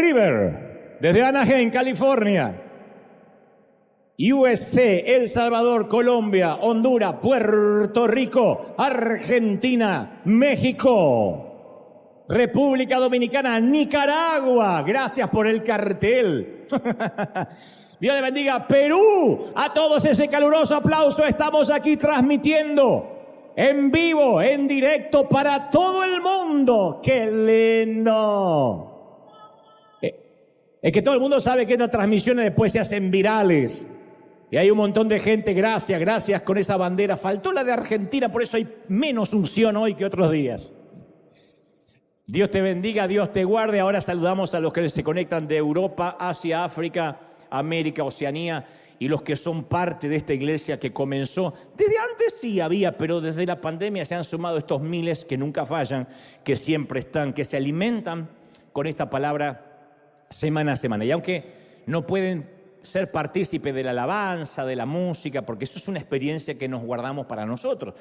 River, desde Anaheim, California. USA, El Salvador, Colombia, Honduras, Puerto Rico, Argentina, México, República Dominicana, Nicaragua. Gracias por el cartel. Dios le bendiga. Perú, a todos ese caluroso aplauso. Estamos aquí transmitiendo en vivo, en directo para todo el mundo. ¡Qué lindo! Es que todo el mundo sabe que estas transmisiones después se hacen virales. Y hay un montón de gente, gracias, con esa bandera. Faltó la de Argentina, por eso hay menos unción hoy que otros días. Dios te bendiga, Dios te guarde. Ahora saludamos a los que se conectan de Europa, Asia, África, América, Oceanía, y los que son parte de esta iglesia que comenzó. Desde antes sí había, pero desde la pandemia se han sumado estos miles que nunca fallan, que siempre están, que se alimentan con esta palabra semana a semana. Y aunque no pueden ser partícipe de la alabanza, de la música, porque eso es una experiencia que nos guardamos para nosotros.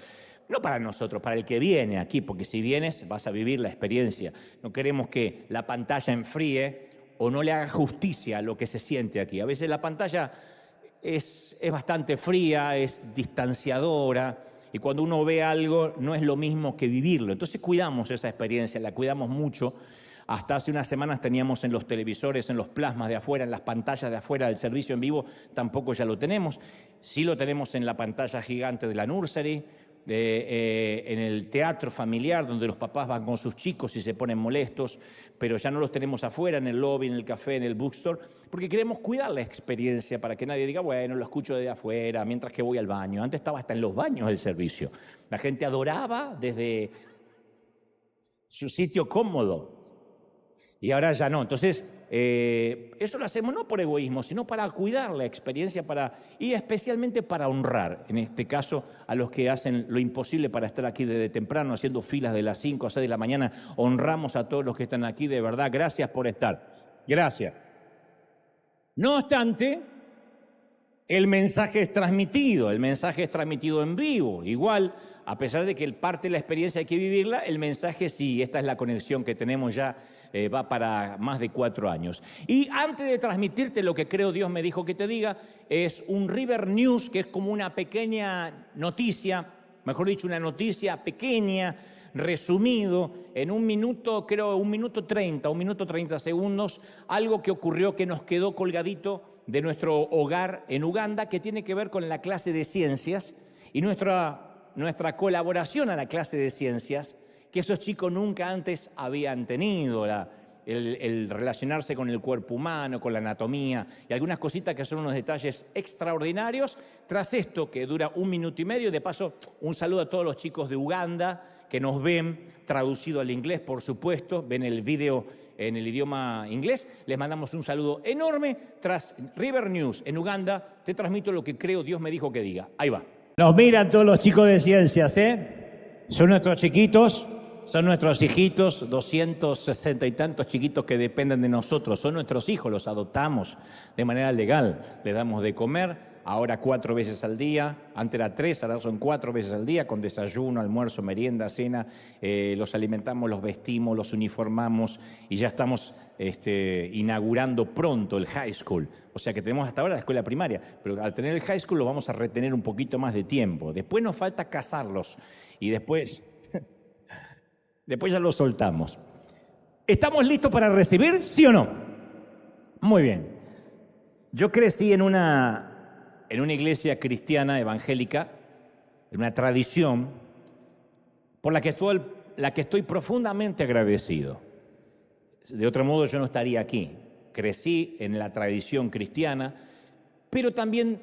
No para nosotros, para el que viene aquí, porque si vienes vas a vivir la experiencia. No queremos que la pantalla enfríe o no le haga justicia a lo que se siente aquí. A veces la pantalla es bastante fría, es distanciadora, y cuando uno ve algo no es lo mismo que vivirlo. Entonces cuidamos esa experiencia, la cuidamos mucho. Hasta hace unas semanas teníamos en los televisores, en los plasmas de afuera, en las pantallas de afuera del servicio en vivo, tampoco ya lo tenemos. Sí lo tenemos en la pantalla gigante de la nursery, en el teatro familiar, donde los papás van con sus chicos y se ponen molestos, pero ya no los tenemos afuera, en el lobby, en el café, en el bookstore, porque queremos cuidar la experiencia para que nadie diga, bueno, lo escucho desde afuera, mientras que voy al baño. Antes estaba hasta en los baños el servicio. La gente adoraba desde su sitio cómodo. Y ahora ya no. Entonces, eso lo hacemos no por egoísmo, sino para cuidar la experiencia y especialmente para honrar, en este caso, a los que hacen lo imposible para estar aquí desde temprano, haciendo filas de las 5 a 6 de la mañana. Honramos a todos los que están aquí, de verdad. Gracias por estar. Gracias. No obstante, el mensaje es transmitido en vivo. Igual, a pesar de que parte de la experiencia hay que vivirla, el mensaje sí, esta es la conexión que tenemos ya. Va para más de 4 años. Y antes de transmitirte lo que creo Dios me dijo que te diga, es un River News, que es como una pequeña noticia, mejor dicho, una noticia pequeña, resumido, en 1 minuto, creo 1 minuto 30 segundos, algo que ocurrió que nos quedó colgadito de nuestro hogar en Uganda, que tiene que ver con la clase de ciencias y nuestra colaboración a la clase de ciencias, que esos chicos nunca antes habían tenido, el relacionarse con el cuerpo humano, con la anatomía y algunas cositas que son unos detalles extraordinarios. Tras esto, que dura 1 minuto y medio, de paso, un saludo a todos los chicos de Uganda que nos ven, traducido al inglés, por supuesto, ven el video en el idioma inglés. Les mandamos un saludo enorme. Tras River News en Uganda, te transmito lo que creo Dios me dijo que diga. Ahí va. Nos miran todos los chicos de ciencias, ¿eh? Son nuestros chiquitos. Son nuestros hijitos, 260 y tantos chiquitos que dependen de nosotros. Son nuestros hijos, los adoptamos de manera legal. Les damos de comer, ahora 4 veces al día. Antes era 3, ahora son 4 veces al día, con desayuno, almuerzo, merienda, cena. Los alimentamos, los vestimos, los uniformamos y ya estamos inaugurando pronto el high school. O sea que tenemos hasta ahora la escuela primaria, pero al tener el high school lo vamos a retener un poquito más de tiempo. Después nos falta casarlos y después ya lo soltamos. ¿Estamos listos para recibir? ¿Sí o no? Muy bien. Yo crecí en una iglesia cristiana evangélica, en una tradición por la que estoy profundamente agradecido. De otro modo yo no estaría aquí. Crecí en la tradición cristiana, pero también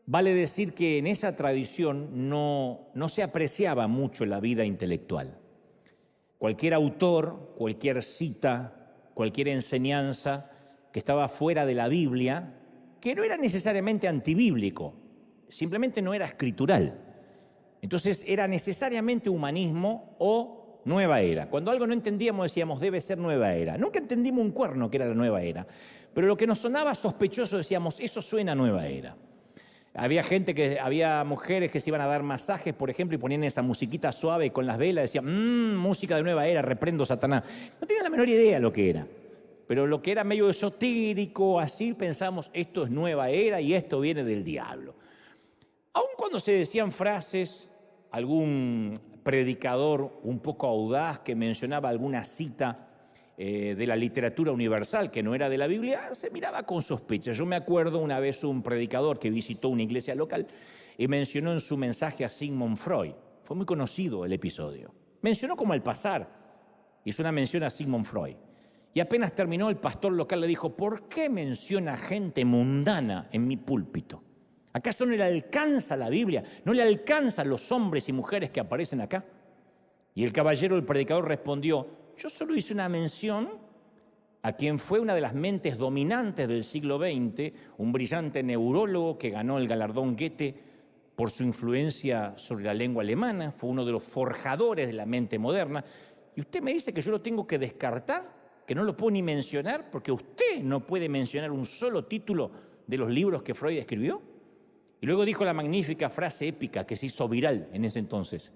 vale decir que en esa tradición no se apreciaba mucho la vida intelectual. Cualquier autor, cualquier cita, cualquier enseñanza que estaba fuera de la Biblia, que no era necesariamente antibíblico, simplemente no era escritural. Entonces era necesariamente humanismo o nueva era. Cuando algo no entendíamos decíamos, debe ser nueva era. Nunca entendimos un cuerno que era la nueva era, pero lo que nos sonaba sospechoso decíamos, eso suena a nueva era. Había mujeres que se iban a dar masajes, por ejemplo, y ponían esa musiquita suave con las velas, decían, música de nueva era, reprendo Satanás. No tenían la menor idea de lo que era. Pero lo que era medio esotérico, así pensamos, esto es nueva era y esto viene del diablo. Aun cuando se decían frases, algún predicador un poco audaz que mencionaba alguna cita de la literatura universal que no era de la Biblia, se miraba con sospecha. Yo me acuerdo una vez un predicador que visitó una iglesia local y mencionó en su mensaje a Sigmund Freud. Fue muy conocido el episodio. Mencionó como al pasar, hizo una mención a Sigmund Freud. Y apenas terminó, el pastor local le dijo, ¿por qué menciona gente mundana en mi púlpito? ¿Acaso no le alcanza la Biblia? ¿No le alcanzan los hombres y mujeres que aparecen acá? Y el caballero, el predicador, respondió, yo solo hice una mención a quien fue una de las mentes dominantes del siglo XX, un brillante neurólogo que ganó el galardón Goethe por su influencia sobre la lengua alemana, fue uno de los forjadores de la mente moderna. Y usted me dice que yo lo tengo que descartar, que no lo puedo ni mencionar, porque usted no puede mencionar un solo título de los libros que Freud escribió. Y luego dijo la magnífica frase épica que se hizo viral en ese entonces.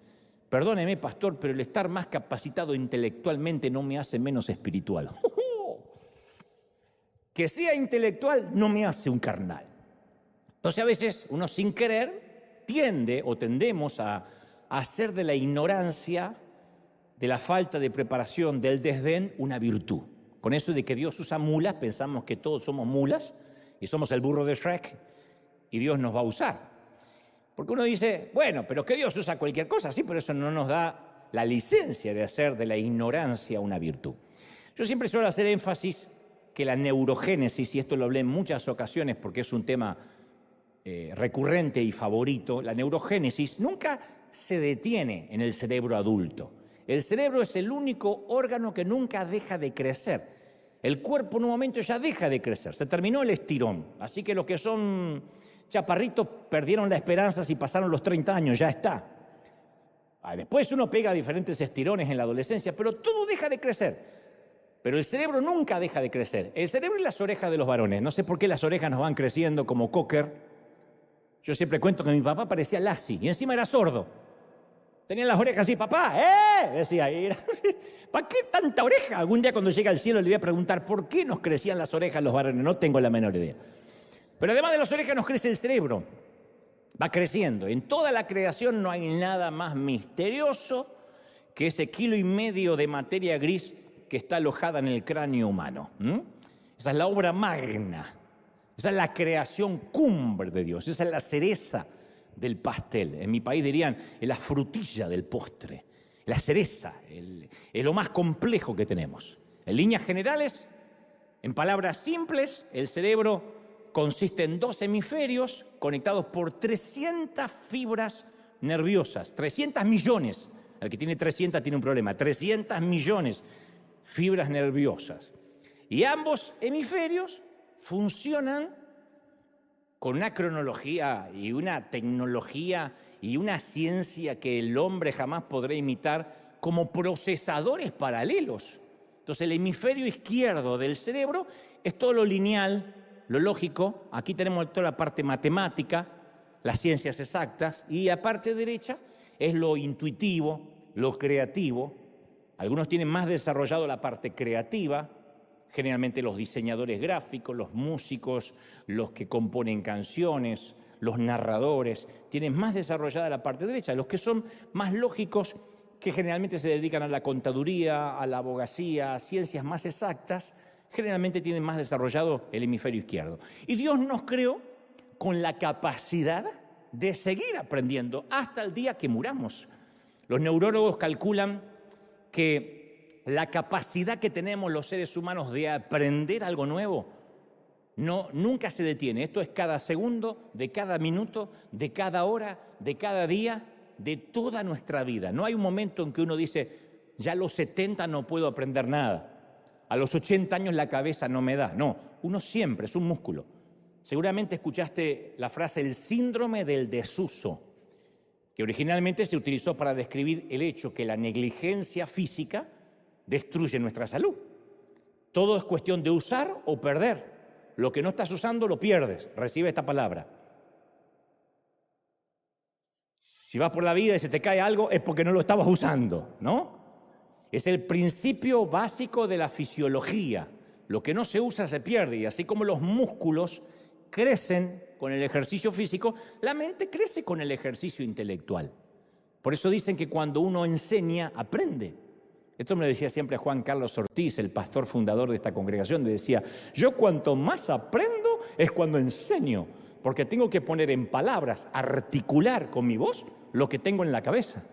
Perdóneme, pastor, pero el estar más capacitado intelectualmente no me hace menos espiritual. Que sea intelectual no me hace un carnal. Entonces a veces uno sin querer tiende o tendemos a hacer de la ignorancia, de la falta de preparación, del desdén, una virtud. Con eso de que Dios usa mulas, pensamos que todos somos mulas y somos el burro de Shrek y Dios nos va a usar. Porque uno dice, bueno, pero que Dios usa cualquier cosa, sí, pero eso no nos da la licencia de hacer de la ignorancia una virtud. Yo siempre suelo hacer énfasis que la neurogénesis, y esto lo hablé en muchas ocasiones porque es un tema recurrente y favorito, la neurogénesis nunca se detiene en el cerebro adulto. El cerebro es el único órgano que nunca deja de crecer. El cuerpo en un momento ya deja de crecer, se terminó el estirón. Así que los que son chaparritos perdieron la esperanza si pasaron los 30 años, ya está. Después uno pega diferentes estirones en la adolescencia, pero todo deja de crecer. Pero el cerebro nunca deja de crecer. El cerebro y las orejas de los varones. No sé por qué las orejas nos van creciendo como cocker. Yo siempre cuento que mi papá parecía Lassie y encima era sordo. Tenía las orejas así, papá, decía, ¿para qué tanta oreja? Algún día cuando llegue al cielo le voy a preguntar por qué nos crecían las orejas los varones, no tengo la menor idea. Pero además de las orejas nos crece el cerebro, va creciendo. En toda la creación no hay nada más misterioso que ese 1,5 kilos de materia gris que está alojada en el cráneo humano. Esa es la obra magna, esa es la creación cumbre de Dios, esa es la cereza del pastel. En mi país dirían, es la frutilla del postre, la cereza, es lo más complejo que tenemos. En líneas generales, en palabras simples, el cerebro consiste en 2 hemisferios conectados por 300 fibras nerviosas, 300 millones. El que tiene 300 tiene un problema, 300 millones fibras nerviosas. Y ambos hemisferios funcionan con una cronología y una tecnología y una ciencia que el hombre jamás podrá imitar como procesadores paralelos. Entonces el hemisferio izquierdo del cerebro es todo lo lineal, lo lógico. Aquí tenemos toda la parte matemática, las ciencias exactas, y la parte derecha es lo intuitivo, lo creativo. Algunos tienen más desarrollado la parte creativa, generalmente los diseñadores gráficos, los músicos, los que componen canciones, los narradores, tienen más desarrollada la parte derecha. Los que son más lógicos, que generalmente se dedican a la contaduría, a la abogacía, a ciencias más exactas, generalmente tienen más desarrollado el hemisferio izquierdo. Y Dios nos creó con la capacidad de seguir aprendiendo hasta el día que muramos. Los neurólogos calculan que la capacidad que tenemos los seres humanos de aprender algo nuevo nunca se detiene. Esto es cada segundo, de cada minuto, de cada hora, de cada día, de toda nuestra vida. No hay un momento en que uno dice, ya a los 70 no puedo aprender nada, a los 80 años la cabeza no me da. No, uno siempre es un músculo. Seguramente escuchaste la frase el síndrome del desuso, que originalmente se utilizó para describir el hecho que la negligencia física destruye nuestra salud. Todo es cuestión de usar o perder. Lo que no estás usando lo pierdes. Recibe esta palabra. Si vas por la vida y se te cae algo es porque no lo estabas usando, ¿no? Es el principio básico de la fisiología. lo que no se usa se pierde, y así como los músculos crecen con el ejercicio físico, la mente crece con el ejercicio intelectual. Por eso dicen que cuando uno enseña, aprende. Esto me lo decía siempre Juan Carlos Ortiz, el pastor fundador de esta congregación. Le decía, yo cuanto más aprendo es cuando enseño, porque tengo que poner en palabras, articular con mi voz lo que tengo en la cabeza.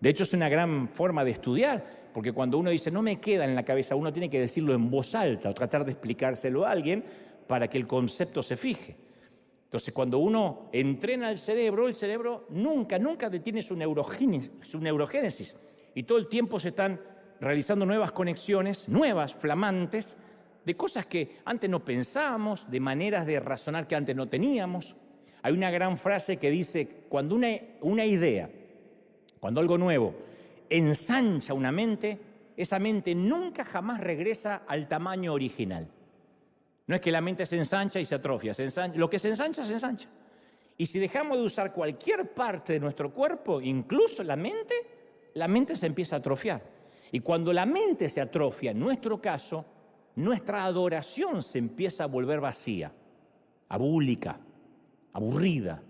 De hecho, es una gran forma de estudiar, porque cuando uno dice no me queda en la cabeza, uno tiene que decirlo en voz alta o tratar de explicárselo a alguien para que el concepto se fije. Entonces, cuando uno entrena el cerebro nunca detiene su neurogénesis, y todo el tiempo se están realizando nuevas conexiones, nuevas, flamantes, de cosas que antes no pensábamos, de maneras de razonar que antes no teníamos. Hay una gran frase que dice, cuando una idea, cuando algo nuevo ensancha una mente, esa mente nunca jamás regresa al tamaño original. No es que la mente se ensancha y se atrofia, lo que se ensancha, se ensancha. Y si dejamos de usar cualquier parte de nuestro cuerpo, incluso la mente se empieza a atrofiar. Y cuando la mente se atrofia, en nuestro caso, nuestra adoración se empieza a volver vacía, abúlica, aburrida.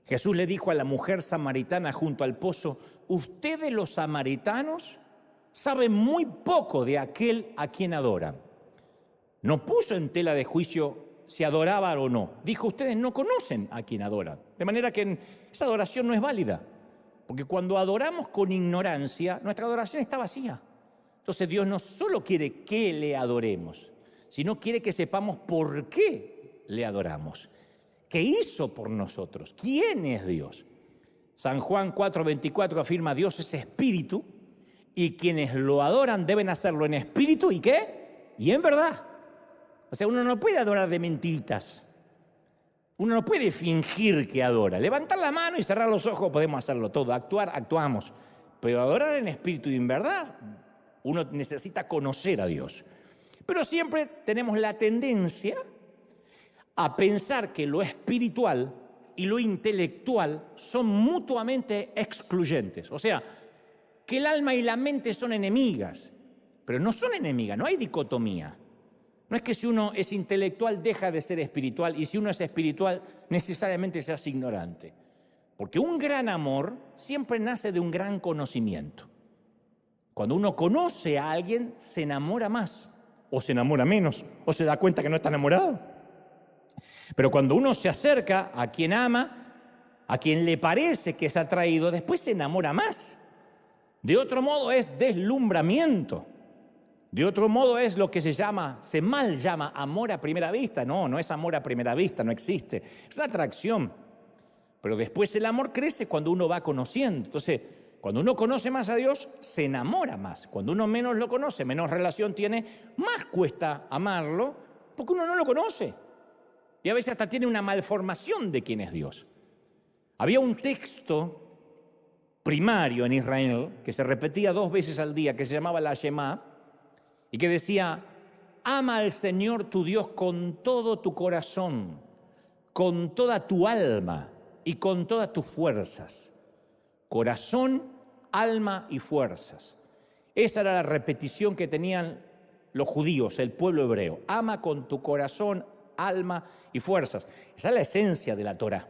Jesús le dijo a la mujer samaritana junto al pozo, ustedes los samaritanos saben muy poco de aquel a quien adoran. No puso en tela de juicio si adoraba o no. Dijo, ustedes no conocen a quien adoran. De manera que esa adoración no es válida. Porque cuando adoramos con ignorancia, nuestra adoración está vacía. Entonces Dios no solo quiere que le adoremos, sino quiere que sepamos por qué le adoramos. ¿Qué hizo por nosotros? ¿Quién es Dios? San Juan 4:24 afirma, Dios es espíritu y quienes lo adoran deben hacerlo en espíritu y ¿qué? Y en verdad. O sea, uno no puede adorar de mentiritas. Uno no puede fingir que adora. Levantar la mano y cerrar los ojos podemos hacerlo todo. Actuar, actuamos. Pero adorar en espíritu y en verdad, uno necesita conocer a Dios. Pero siempre tenemos la tendencia a pensar que lo espiritual y lo intelectual son mutuamente excluyentes. O sea, que el alma y la mente son enemigas. Pero no son enemigas, no hay dicotomía. No es que si uno es intelectual deja de ser espiritual y si uno es espiritual necesariamente se hace ignorante. Porque un gran amor siempre nace de un gran conocimiento. Cuando uno conoce a alguien se enamora más o se enamora menos o se da cuenta que no está enamorado. Pero cuando uno se acerca a quien ama, a quien le parece que es atraído, después se enamora más. De otro modo es deslumbramiento. De otro modo es lo que se mal llama amor a primera vista. No, no es amor a primera vista, no existe. Es una atracción. Pero después el amor crece cuando uno va conociendo. Entonces, cuando uno conoce más a Dios, se enamora más. Cuando uno menos lo conoce, menos relación tiene, más cuesta amarlo porque uno no lo conoce. Y a veces hasta tiene una malformación de quién es Dios. Había un texto primario en Israel que se repetía 2 veces al día, que se llamaba la Shema, y que decía, ama al Señor tu Dios con todo tu corazón, con toda tu alma y con todas tus fuerzas. Corazón, alma y fuerzas. Esa era la repetición que tenían los judíos, el pueblo hebreo. Ama con tu corazón, alma y fuerzas. Esa es la esencia de la Torá.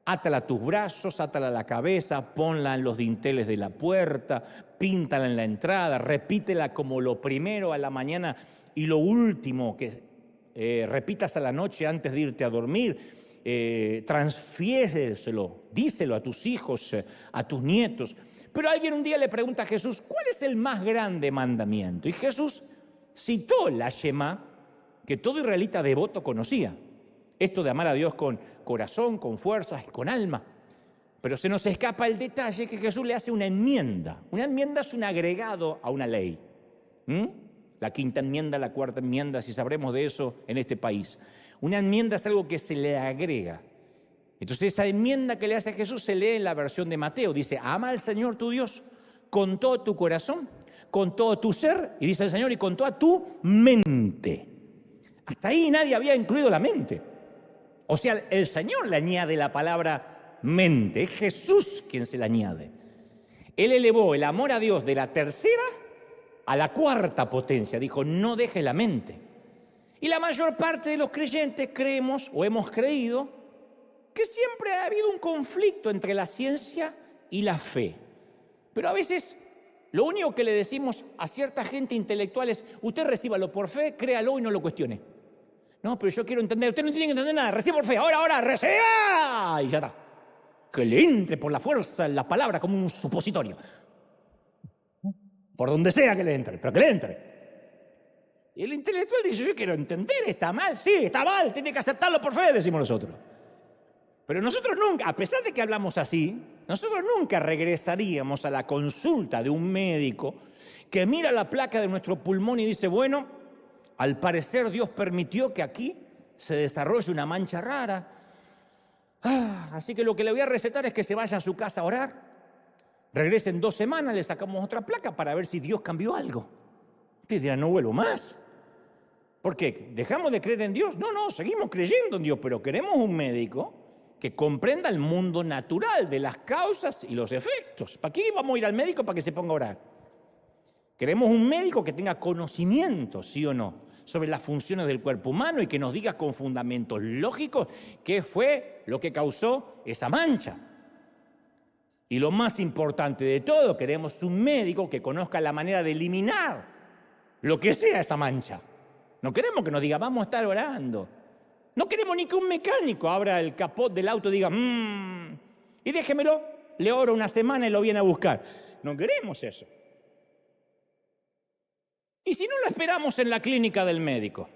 Átala a tus brazos, átala a la cabeza, ponla en los dinteles de la puerta, píntala en la entrada, repítela como lo primero a la mañana y lo último que repitas a la noche antes de irte a dormir. Transfiéreselo, díselo a tus hijos, a tus nietos. Pero alguien un día le pregunta a Jesús, ¿cuál es el más grande mandamiento? Y Jesús citó la Shema que todo israelita devoto conocía. Esto de amar a Dios con corazón, con fuerzas y con alma. Pero se nos escapa el detalle que Jesús le hace una enmienda. Una enmienda es un agregado a una ley. La quinta enmienda, la cuarta enmienda, si sabremos de eso en este país. Una enmienda es algo que se le agrega. Entonces esa enmienda que le hace a Jesús se lee en la versión de Mateo. Dice, ama al Señor tu Dios con todo tu corazón, con todo tu ser, y dice el Señor, y con toda tu mente. Hasta ahí nadie había incluido la mente. O sea, el Señor le añade la palabra mente, es Jesús quien se la añade. Él elevó el amor a Dios de la tercera a la cuarta potencia. Dijo, no dejes la mente. Y la mayor parte de los creyentes creemos o hemos creído que siempre ha habido un conflicto entre la ciencia y la fe. Pero a veces lo único que le decimos a cierta gente intelectual es: usted recíbalo por fe, créalo y no lo cuestione. No, pero yo quiero entender. Usted no tiene que entender nada. Reciba por fe. Ahora, reciba. Y ya está. Que le entre por la fuerza la palabra como un supositorio. Por donde sea que le entre, pero que le entre. Y el intelectual dice: yo quiero entender. ¿Está mal? Sí, está mal. Tiene que aceptarlo por fe, decimos nosotros. Pero nosotros nunca, a pesar de que hablamos así, nosotros nunca regresaríamos a la consulta de un médico que mira la placa de nuestro pulmón y dice: bueno, al parecer Dios permitió que aquí se desarrolle una mancha rara. Así que lo que le voy a recetar es que se vaya a su casa a orar. Regrese en 2 semanas, le sacamos otra placa para ver si Dios cambió algo. Ustedes dirán: no vuelvo más. ¿Por qué? ¿Dejamos de creer en Dios? No, seguimos creyendo en Dios, pero queremos un médico que comprenda el mundo natural de las causas y los efectos. ¿Para qué vamos a ir al médico? Para que se ponga a orar. Queremos un médico que tenga conocimiento, sí o no, sobre las funciones del cuerpo humano y que nos diga con fundamentos lógicos qué fue lo que causó esa mancha. Y lo más importante de todo, queremos un médico que conozca la manera de eliminar lo que sea esa mancha. No queremos que nos diga: vamos a estar orando. No queremos ni que un mecánico abra el capot del auto y diga: y déjemelo, le oro 1 semana y lo viene a buscar. No queremos eso. Y si no lo esperamos en la clínica del médico,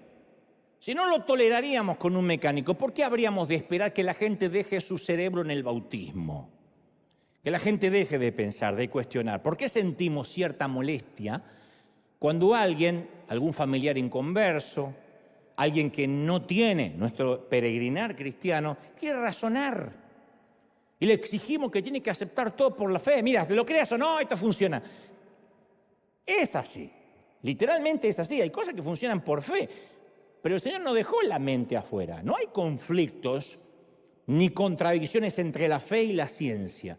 si no lo toleraríamos con un mecánico, ¿por qué habríamos de esperar que la gente deje su cerebro en el bautismo? Que la gente deje de pensar, de cuestionar. ¿Por qué sentimos cierta molestia cuando alguien, algún familiar inconverso, alguien que no tiene nuestro peregrinar cristiano, quiere razonar? Y le exigimos que tiene que aceptar todo por la fe. Mira, lo creas o no, esto funciona. Es así. Literalmente es así. Hay cosas que funcionan por fe. Pero el Señor no dejó la mente afuera. No hay conflictos ni contradicciones entre la fe y la ciencia.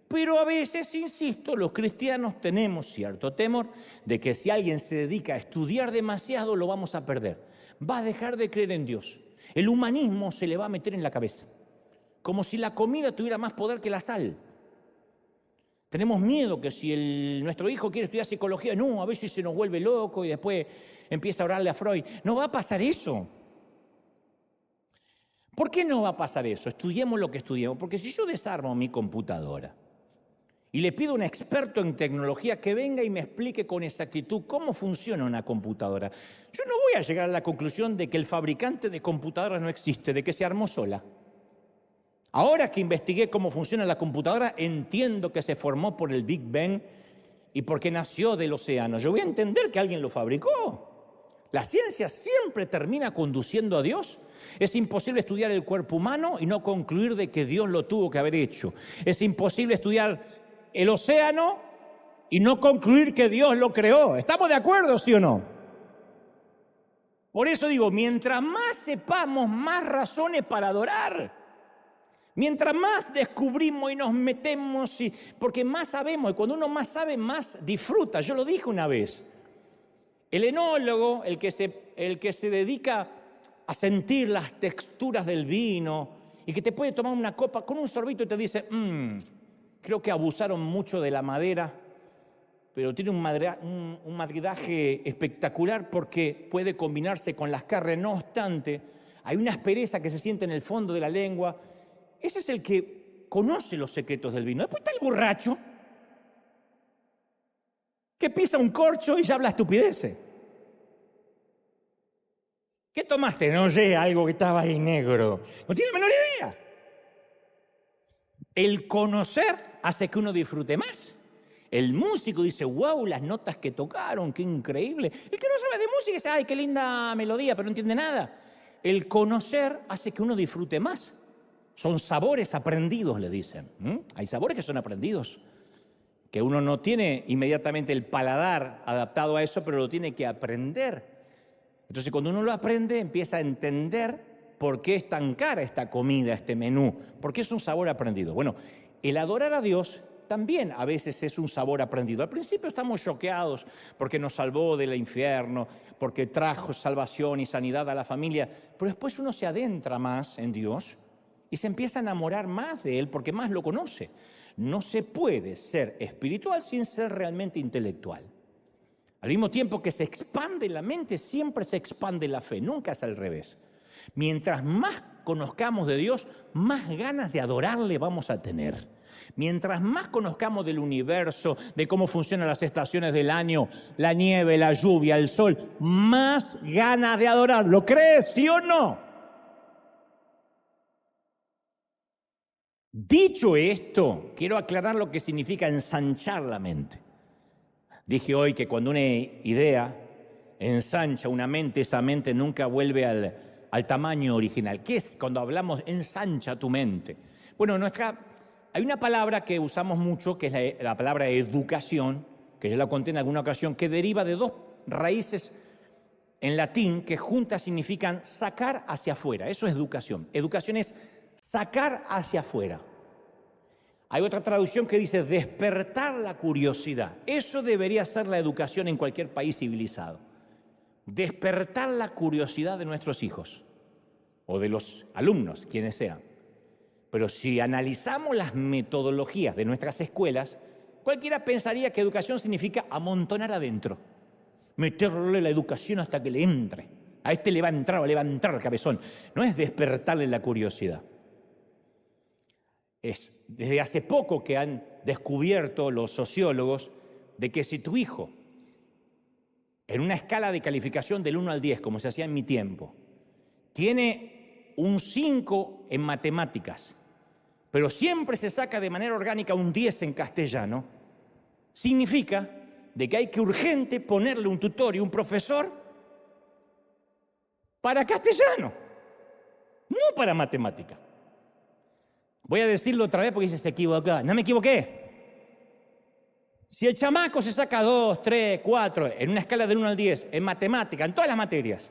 Pero a veces, insisto, los cristianos tenemos cierto temor de que si alguien se dedica a estudiar demasiado, lo vamos a perder. Va a dejar de creer en Dios. El humanismo se le va a meter en la cabeza. Como si la comida tuviera más poder que la sal. Tenemos miedo que si nuestro hijo quiere estudiar psicología, no, a veces se nos vuelve loco y después empieza a orarle a Freud. No va a pasar eso. ¿Por qué no va a pasar eso? Estudiemos lo que estudiemos. Porque si yo desarmo mi computadora y le pido a un experto en tecnología que venga y me explique con exactitud cómo funciona una computadora, yo no voy a llegar a la conclusión de que el fabricante de computadoras no existe, de que se armó sola. Ahora que investigué cómo funciona la computadora, entiendo que se formó por el Big Bang y porque nació del océano. Yo voy a entender que alguien lo fabricó. La ciencia siempre termina conduciendo a Dios. Es imposible estudiar el cuerpo humano y no concluir de que Dios lo tuvo que haber hecho. Es imposible estudiar el océano y no concluir que Dios lo creó. ¿Estamos de acuerdo, sí o no? Por eso digo, mientras más sepamos, más razones para adorar. Mientras más descubrimos y nos metemos, porque más sabemos, y cuando uno más sabe, más disfruta. Yo lo dije una vez. El enólogo, el que se dedica a sentir las texturas del vino y que te puede tomar una copa con un sorbito y te dice: creo que abusaron mucho de la madera, pero tiene un maridaje espectacular porque puede combinarse con las carnes. No obstante, hay una aspereza que se siente en el fondo de la lengua. Ese es el que conoce los secretos del vino. Después está el borracho que pisa un corcho y ya habla estupideces. ¿Qué tomaste? No sé, algo que estaba ahí negro. No tiene la menor idea. El conocer hace que uno disfrute más. El músico dice: wow, las notas que tocaron, qué increíble. El que no sabe de música dice: ay, qué linda melodía, pero no entiende nada. El conocer hace que uno disfrute más. Son sabores aprendidos, le dicen. Hay sabores que son aprendidos, que uno no tiene inmediatamente el paladar adaptado a eso, pero lo tiene que aprender. Entonces, cuando uno lo aprende, empieza a entender por qué es tan cara esta comida, este menú, porque es un sabor aprendido. Bueno, el adorar a Dios también a veces es un sabor aprendido. Al principio estamos choqueados porque nos salvó del infierno, porque trajo salvación y sanidad a la familia, pero después uno se adentra más en Dios y se empieza a enamorar más de Él porque más lo conoce. No se puede ser espiritual sin ser realmente intelectual. Al mismo tiempo que se expande la mente, siempre se expande la fe, nunca es al revés. Mientras más conozcamos de Dios, más ganas de adorarle vamos a tener. Mientras más conozcamos del universo, de cómo funcionan las estaciones del año, la nieve, la lluvia, el sol, más ganas de adorarlo. ¿Crees, sí o no? Dicho esto, quiero aclarar lo que significa ensanchar la mente. Dije hoy que cuando una idea ensancha una mente, esa mente nunca vuelve al tamaño original. ¿Qué es cuando hablamos ensancha tu mente? Bueno, hay una palabra que usamos mucho, que es la palabra educación, que yo la conté en alguna ocasión, que deriva de dos raíces en latín que juntas significan sacar hacia afuera. Eso es educación. Educación es sacar hacia afuera. Hay otra traducción que dice despertar la curiosidad. Eso debería ser la educación en cualquier país civilizado. Despertar la curiosidad de nuestros hijos o de los alumnos, quienes sean. Pero si analizamos las metodologías de nuestras escuelas, cualquiera pensaría que educación significa amontonar adentro, meterle la educación hasta que le entre. A este le va a entrar o le va a entrar el cabezón. No es despertarle la curiosidad. Es desde hace poco que han descubierto los sociólogos de que si tu hijo, en una escala de calificación del 1 al 10, como se hacía en mi tiempo, tiene un 5 en matemáticas, pero siempre se saca de manera orgánica un 10 en castellano, significa de que hay que urgente ponerle un tutor y un profesor para castellano, no para matemática. Voy a decirlo otra vez porque dice se equivocó. No me equivoqué. Si el chamaco se saca 2, 3, 4 en una escala del 1 al 10, en matemática, en todas las materias,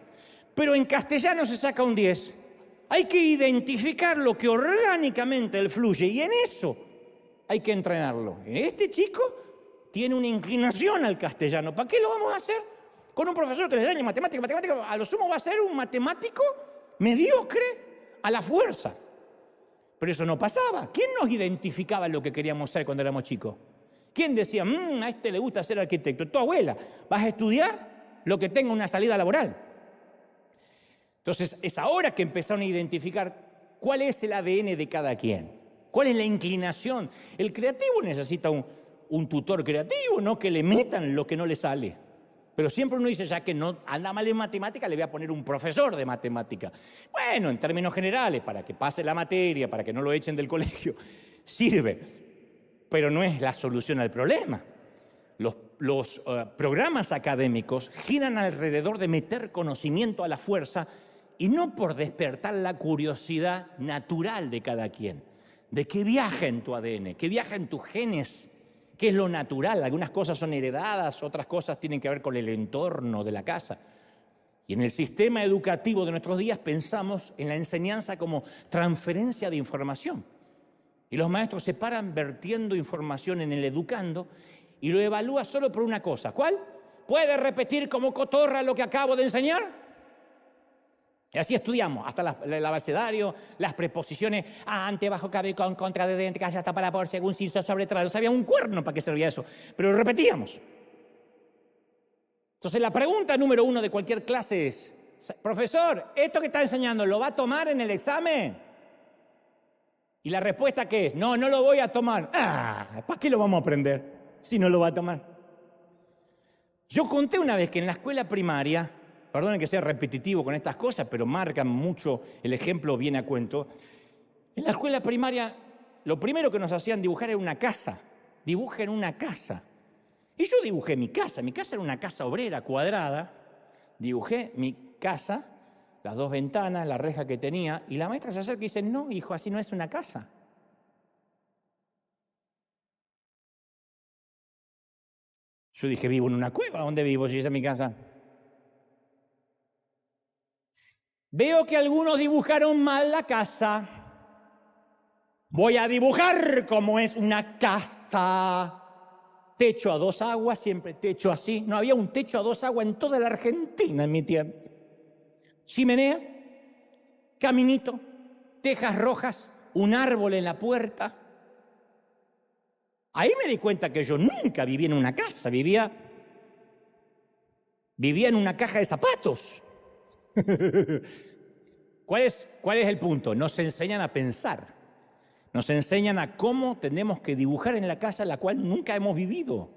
pero en castellano se saca un 10, hay que identificar lo que orgánicamente él fluye y en eso hay que entrenarlo. Este chico tiene una inclinación al castellano. ¿Para qué lo vamos a hacer? Con un profesor que le enseñe matemática, a lo sumo va a ser un matemático mediocre a la fuerza. Pero eso no pasaba. ¿Quién nos identificaba lo que queríamos ser cuando éramos chicos? ¿Quién decía, a este le gusta ser arquitecto? Tu abuela. Vas a estudiar lo que tenga una salida laboral. Entonces, es ahora que empezaron a identificar cuál es el ADN de cada quien. ¿Cuál es la inclinación? El creativo necesita un tutor creativo, no que le metan lo que no le sale. Pero siempre uno dice, ya que no anda mal en matemática, le voy a poner un profesor de matemática. Bueno, en términos generales, para que pase la materia, para que no lo echen del colegio, sirve. Pero no es la solución al problema. Los programas académicos giran alrededor de meter conocimiento a la fuerza y no por despertar la curiosidad natural de cada quien. De qué viaja en tu ADN, qué viaja en tus genes. ¿Qué es lo natural? Algunas cosas son heredadas, otras cosas tienen que ver con el entorno de la casa. Y en el sistema educativo de nuestros días pensamos en la enseñanza como transferencia de información. Y los maestros se paran vertiendo información en el educando y lo evalúa solo por una cosa. ¿Cuál? ¿Puede repetir como cotorra lo que acabo de enseñar? Y así estudiamos, hasta el abecedario, las preposiciones, ante, bajo, cabe, con, contra, de, dentro, calla, hasta, para, por, según, sin, sobre, tras. Sabía un cuerno para qué servía eso, pero lo repetíamos. Entonces la pregunta número 1 de cualquier clase es, profesor, ¿esto que está enseñando lo va a tomar en el examen? Y la respuesta ¿qué es? No, no lo voy a tomar. ¿Para qué lo vamos a aprender si no lo va a tomar? Yo conté una vez que en la escuela primaria, perdonen que sea repetitivo con estas cosas, pero marcan mucho, el ejemplo viene a cuento. En la escuela primaria, lo primero que nos hacían dibujar era una casa. Dibujen una casa. Y yo dibujé mi casa. Mi casa era una casa obrera, cuadrada. Dibujé mi casa, las 2 ventanas, la reja que tenía. Y la maestra se acerca y dice, no, hijo, así no es una casa. Yo dije, vivo en una cueva. ¿Dónde vivo si esa es mi casa? Veo que algunos dibujaron mal la casa. Voy a dibujar cómo es una casa. Techo a dos aguas, siempre techo así. No había un techo a dos aguas en toda la Argentina en mi tiempo. Chimenea, caminito, tejas rojas, un árbol en la puerta. Ahí me di cuenta que yo nunca vivía en una casa, vivía en una caja de zapatos. ¿Cuál es el punto? Nos enseñan a pensar. Nos enseñan a cómo tenemos que dibujar en la casa la cual nunca hemos vivido.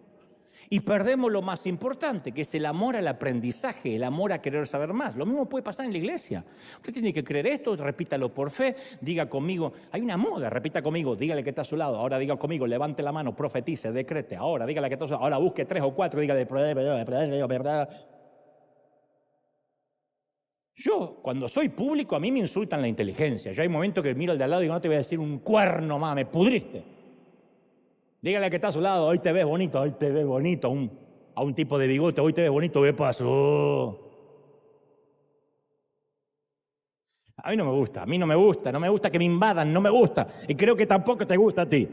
Y perdemos lo más importante, que es el amor al aprendizaje, el amor a querer saber más. Lo mismo puede pasar en la iglesia. Usted tiene que creer esto, repítalo por fe, diga conmigo. Hay una moda, repita conmigo, dígale que está a su lado. Ahora diga conmigo, levante la mano, profetice, decrete. Ahora dígale que está a su lado. Ahora busque 3 o 4, dígale. Yo, cuando soy público, a mí me insultan la inteligencia. Yo hay momentos que miro al de al lado y digo, no te voy a decir un cuerno más, me pudriste. Dígale que está a su lado, hoy te ves bonito, a un tipo de bigote, hoy te ves bonito, ¿qué pasó? A mí no me gusta que me invadan, no me gusta. Y creo que tampoco te gusta a ti.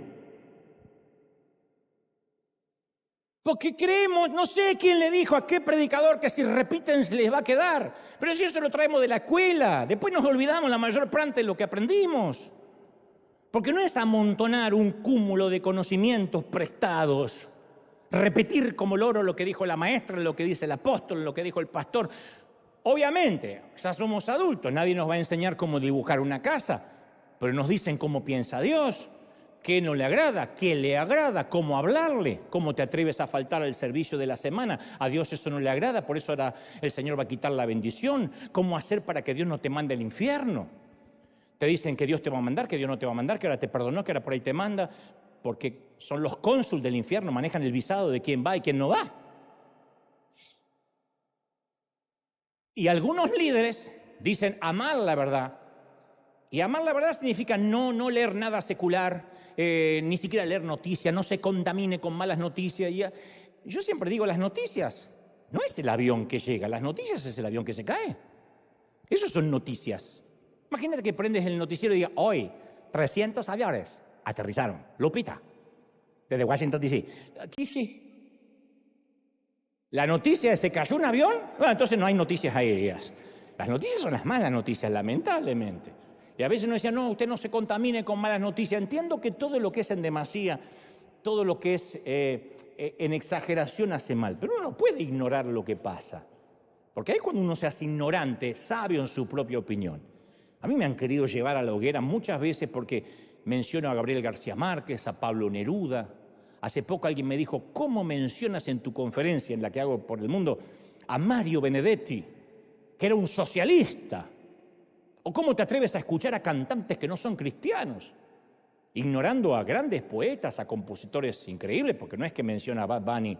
Porque creemos, no sé quién le dijo a qué predicador que si repiten les va a quedar. Pero si eso lo traemos de la escuela, después nos olvidamos la mayor parte de lo que aprendimos. Porque no es amontonar un cúmulo de conocimientos prestados, repetir como loro lo que dijo la maestra, lo que dice el apóstol, lo que dijo el pastor. Obviamente, ya somos adultos, nadie nos va a enseñar cómo dibujar una casa, pero nos dicen cómo piensa Dios, qué no le agrada, qué le agrada, cómo hablarle, cómo te atreves a faltar al servicio de la semana. A Dios eso no le agrada, por eso ahora el Señor va a quitar la bendición. ¿Cómo hacer para que Dios no te mande al infierno? Te dicen que Dios te va a mandar, que Dios no te va a mandar, que ahora te perdonó, que ahora por ahí te manda, porque son los cónsules del infierno, manejan el visado de quién va y quién no va. Y algunos líderes dicen amar la verdad. Y amar la verdad significa no leer nada secular, ni siquiera leer noticias, no se contamine con malas noticias. Yo siempre digo, las noticias no es el avión que llega, las noticias es el avión que se cae. Eso son noticias. Imagínate que prendes el noticiero y diga, hoy 300 aviones aterrizaron. Lupita, desde Washington, D.C. Aquí sí. La noticia es, ¿se cayó un avión? Bueno, entonces no hay noticias aéreas. Las noticias son las malas noticias, lamentablemente. Y a veces uno decía, no, usted no se contamine con malas noticias. Entiendo que todo lo que es en demasía, todo lo que es en exageración hace mal, pero uno no puede ignorar lo que pasa. Porque ahí cuando uno se hace ignorante, sabio en su propia opinión. A mí me han querido llevar a la hoguera muchas veces porque menciono a Gabriel García Márquez, a Pablo Neruda. Hace poco alguien me dijo, ¿cómo mencionas en tu conferencia en la que hago por el mundo a Mario Benedetti, que era un socialista? ¿O cómo te atreves a escuchar a cantantes que no son cristianos? Ignorando a grandes poetas, a compositores increíbles, porque no es que menciona a Bad Bunny.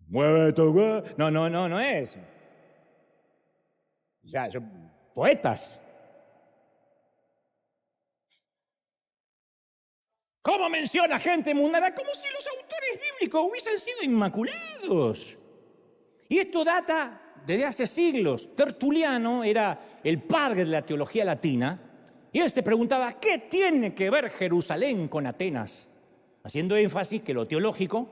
Mueve tu güey. No es. O sea, poetas. ¿Cómo menciona gente mundana? Como si los autores bíblicos hubiesen sido inmaculados. Y esto data desde hace siglos. Tertuliano era el padre de la teología latina y él se preguntaba, ¿qué tiene que ver Jerusalén con Atenas? Haciendo énfasis que lo teológico,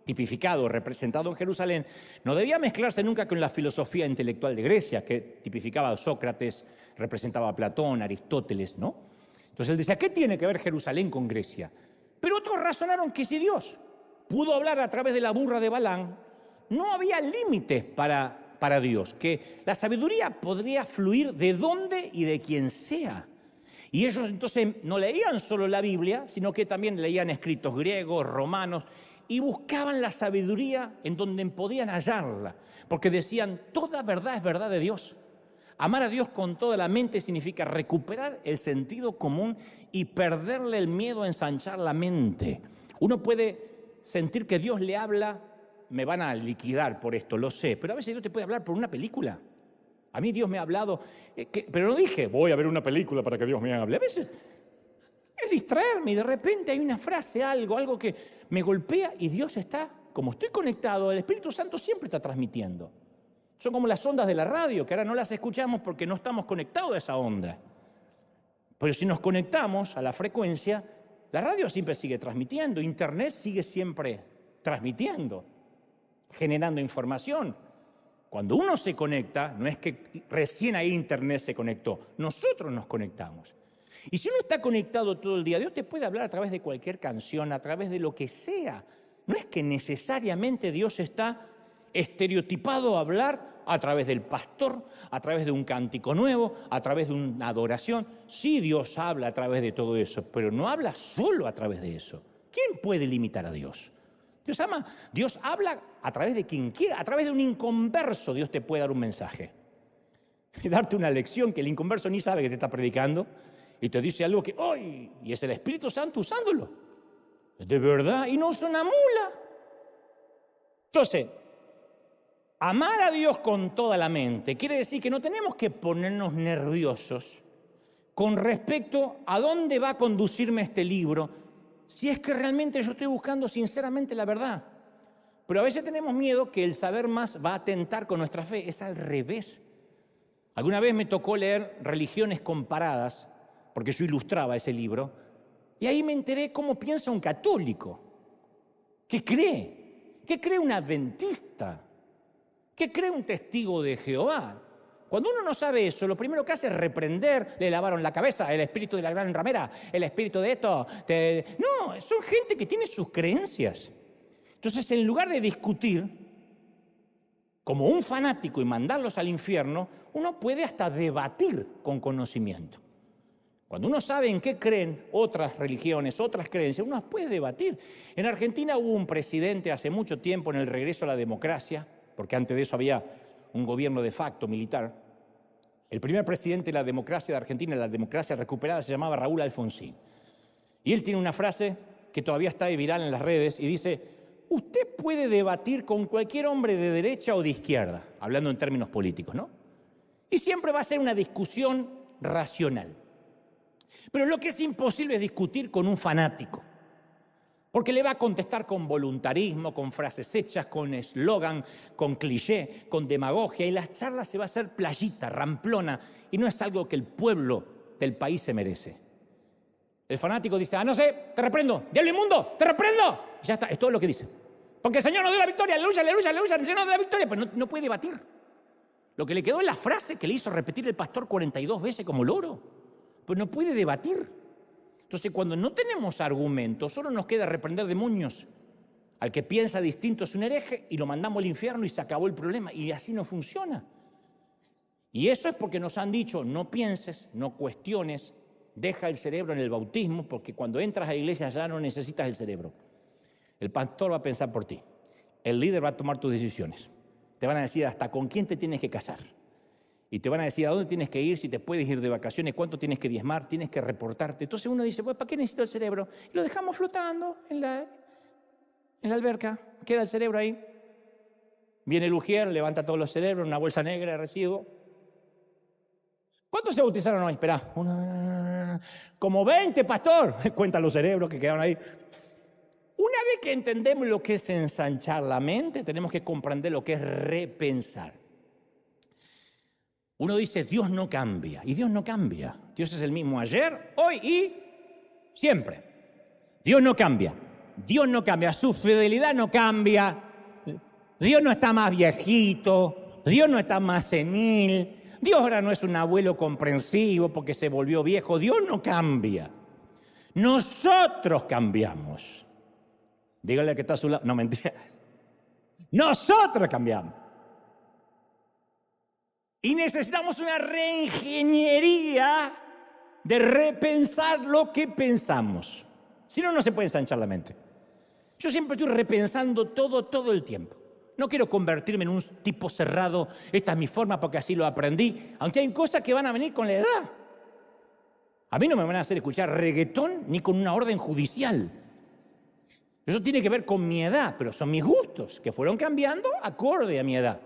tipificado, representado en Jerusalén, no debía mezclarse nunca con la filosofía intelectual de Grecia, que tipificaba a Sócrates, representaba a Platón, Aristóteles, ¿no? Entonces él decía, ¿qué tiene que ver Jerusalén con Grecia? Pero otros razonaron que si Dios pudo hablar a través de la burra de Balaam, no había límites para Dios, que la sabiduría podría fluir de donde y de quien sea. Y ellos entonces no leían solo la Biblia, sino que también leían escritos griegos, romanos, y buscaban la sabiduría en donde podían hallarla, porque decían, toda verdad es verdad de Dios. Amar a Dios con toda la mente significa recuperar el sentido común y perderle el miedo a ensanchar la mente. Uno puede sentir que Dios le habla, me van a liquidar por esto, lo sé, pero a veces Dios te puede hablar por una película. A mí Dios me ha hablado, pero no dije, voy a ver una película para que Dios me hable. A veces es distraerme y de repente hay una frase, algo que me golpea y Dios está, como estoy conectado, el Espíritu Santo siempre está transmitiendo. Son como las ondas de la radio, que ahora no las escuchamos porque no estamos conectados a esa onda. Pero si nos conectamos a la frecuencia, la radio siempre sigue transmitiendo, Internet sigue siempre transmitiendo, generando información. Cuando uno se conecta, no es que recién ahí Internet se conectó, nosotros nos conectamos. Y si uno está conectado todo el día, Dios te puede hablar a través de cualquier canción, a través de lo que sea. No es que necesariamente Dios está estereotipado a hablar a través del pastor, a través de un cántico nuevo, a través de una adoración. Sí, Dios habla a través de todo eso, pero no habla solo a través de eso. ¿Quién puede limitar a Dios? Dios habla a través de quien quiera, a través de un inconverso Dios te puede dar un mensaje. Y darte una lección que el inconverso ni sabe que te está predicando y te dice algo que, ¡ay! Y es el Espíritu Santo usándolo. De verdad, y no es una mula. Entonces, amar a Dios con toda la mente quiere decir que no tenemos que ponernos nerviosos con respecto a dónde va a conducirme este libro, si es que realmente yo estoy buscando sinceramente la verdad. Pero a veces tenemos miedo que el saber más va a atentar con nuestra fe. Es al revés. Alguna vez me tocó leer Religiones Comparadas, porque yo ilustraba ese libro, y ahí me enteré cómo piensa un católico. ¿Qué cree? ¿Qué cree un adventista? ¿Qué cree un testigo de Jehová? Cuando uno no sabe eso, lo primero que hace es reprender, le lavaron la cabeza, el espíritu de la gran ramera, el espíritu de esto. No, son gente que tiene sus creencias. Entonces, en lugar de discutir como un fanático y mandarlos al infierno, uno puede hasta debatir con conocimiento. Cuando uno sabe en qué creen otras religiones, otras creencias, uno puede debatir. En Argentina hubo un presidente hace mucho tiempo en el regreso a la democracia, porque antes de eso había un gobierno de facto militar. El primer presidente de la democracia de Argentina, la democracia recuperada, se llamaba Raúl Alfonsín. Y él tiene una frase que todavía está viral en las redes y dice: usted puede debatir con cualquier hombre de derecha o de izquierda, hablando en términos políticos, ¿no? Y siempre va a ser una discusión racional. Pero lo que es imposible es discutir con un fanático, porque le va a contestar con voluntarismo, con frases hechas, con eslogan, con cliché, con demagogia, y la charla se va a hacer playita, ramplona, y no es algo que el pueblo del país se merece. El fanático dice: no sé, te reprendo, diablo inmundo, te reprendo. Y ya está, es todo lo que dice. Porque el Señor nos dio la victoria, aleluya, aleluya, aleluya, el Señor nos dio la victoria, pero no puede debatir. Lo que le quedó es la frase que le hizo repetir el pastor 42 veces como loro, pues no puede debatir. Entonces, cuando no tenemos argumentos, solo nos queda reprender demonios. Al que piensa distinto es un hereje y lo mandamos al infierno y se acabó el problema. Y así no funciona. Y eso es porque nos han dicho: no pienses, no cuestiones, deja el cerebro en el bautismo, porque cuando entras a la iglesia ya no necesitas el cerebro. El pastor va a pensar por ti. El líder va a tomar tus decisiones. Te van a decir hasta con quién te tienes que casar. Y te van a decir a dónde tienes que ir, si te puedes ir de vacaciones, cuánto tienes que diezmar, tienes que reportarte. Entonces uno dice: pues, ¿para qué necesito el cerebro? Y lo dejamos flotando en la alberca, queda el cerebro ahí. Viene el ujier, levanta todos los cerebros, una bolsa negra de residuo. ¿Cuántos se bautizaron hoy? Esperá. Como 20, pastor. Cuenta los cerebros que quedaron ahí. Una vez que entendemos lo que es ensanchar la mente, tenemos que comprender lo que es repensar. Uno dice: Dios no cambia, y Dios no cambia. Dios es el mismo ayer, hoy y siempre. Dios no cambia, Dios no cambia, su fidelidad no cambia. Dios no está más viejito, Dios no está más senil, Dios ahora no es un abuelo comprensivo porque se volvió viejo. Dios no cambia, nosotros cambiamos. Dígale al que está a su lado, no, mentira. Nosotros cambiamos. Y necesitamos una reingeniería de repensar lo que pensamos. Si no, no se puede ensanchar la mente. Yo siempre estoy repensando todo el tiempo. No quiero convertirme en un tipo cerrado. Esta es mi forma porque así lo aprendí. Aunque hay cosas que van a venir con la edad. A mí no me van a hacer escuchar reggaetón ni con una orden judicial. Eso tiene que ver con mi edad, pero son mis gustos que fueron cambiando acorde a mi edad.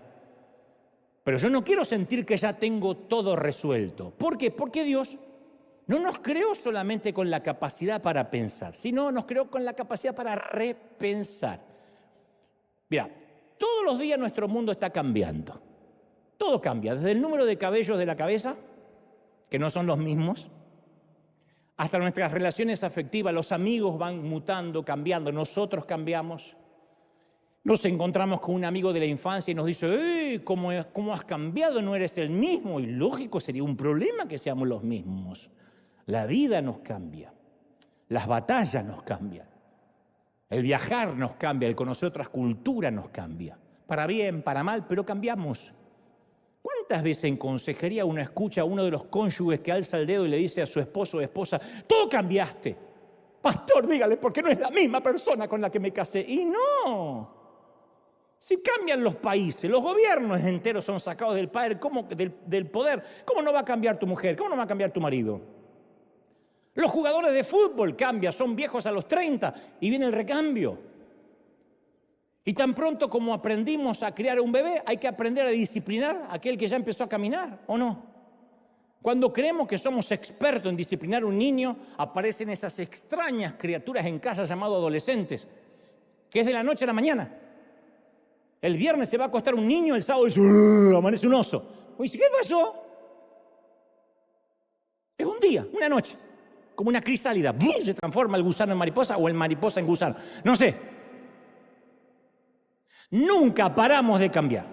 Pero yo no quiero sentir que ya tengo todo resuelto. ¿Por qué? Porque Dios no nos creó solamente con la capacidad para pensar, sino nos creó con la capacidad para repensar. Mira, todos los días nuestro mundo está cambiando. Todo cambia, desde el número de cabellos de la cabeza, que no son los mismos, Hasta nuestras relaciones afectivas, los amigos van mutando, cambiando, nosotros cambiamos. Nos encontramos con un amigo de la infancia y nos dice, ¿cómo has cambiado? No eres el mismo. Y lógico, sería un problema que seamos los mismos. La vida nos cambia, las batallas nos cambian, el viajar nos cambia, el conocer otras culturas nos cambia. Para bien, para mal, pero cambiamos. ¿Cuántas veces en consejería uno escucha a uno de los cónyuges que alza el dedo y le dice a su esposo o esposa, tú cambiaste? Pastor, dígale, porque no es la misma persona con la que me casé. Y no. Si cambian los países, los gobiernos enteros son sacados del poder, del poder, ¿cómo no va a cambiar tu mujer? ¿Cómo no va a cambiar tu marido? Los jugadores de fútbol cambian, son viejos a los 30 y viene el recambio. Y tan pronto como aprendimos a criar a un bebé, hay que aprender a disciplinar a aquel que ya empezó a caminar, ¿o no? Cuando creemos que somos expertos en disciplinar a un niño, aparecen esas extrañas criaturas en casa llamadas adolescentes, que es de la noche a la mañana. El viernes se va a acostar un niño, el sábado dice, amanece un oso. Y dice, ¿qué pasó? Es un día, una noche, como una crisálida. Se transforma el gusano en mariposa o el mariposa en gusano. No sé. Nunca paramos de cambiar.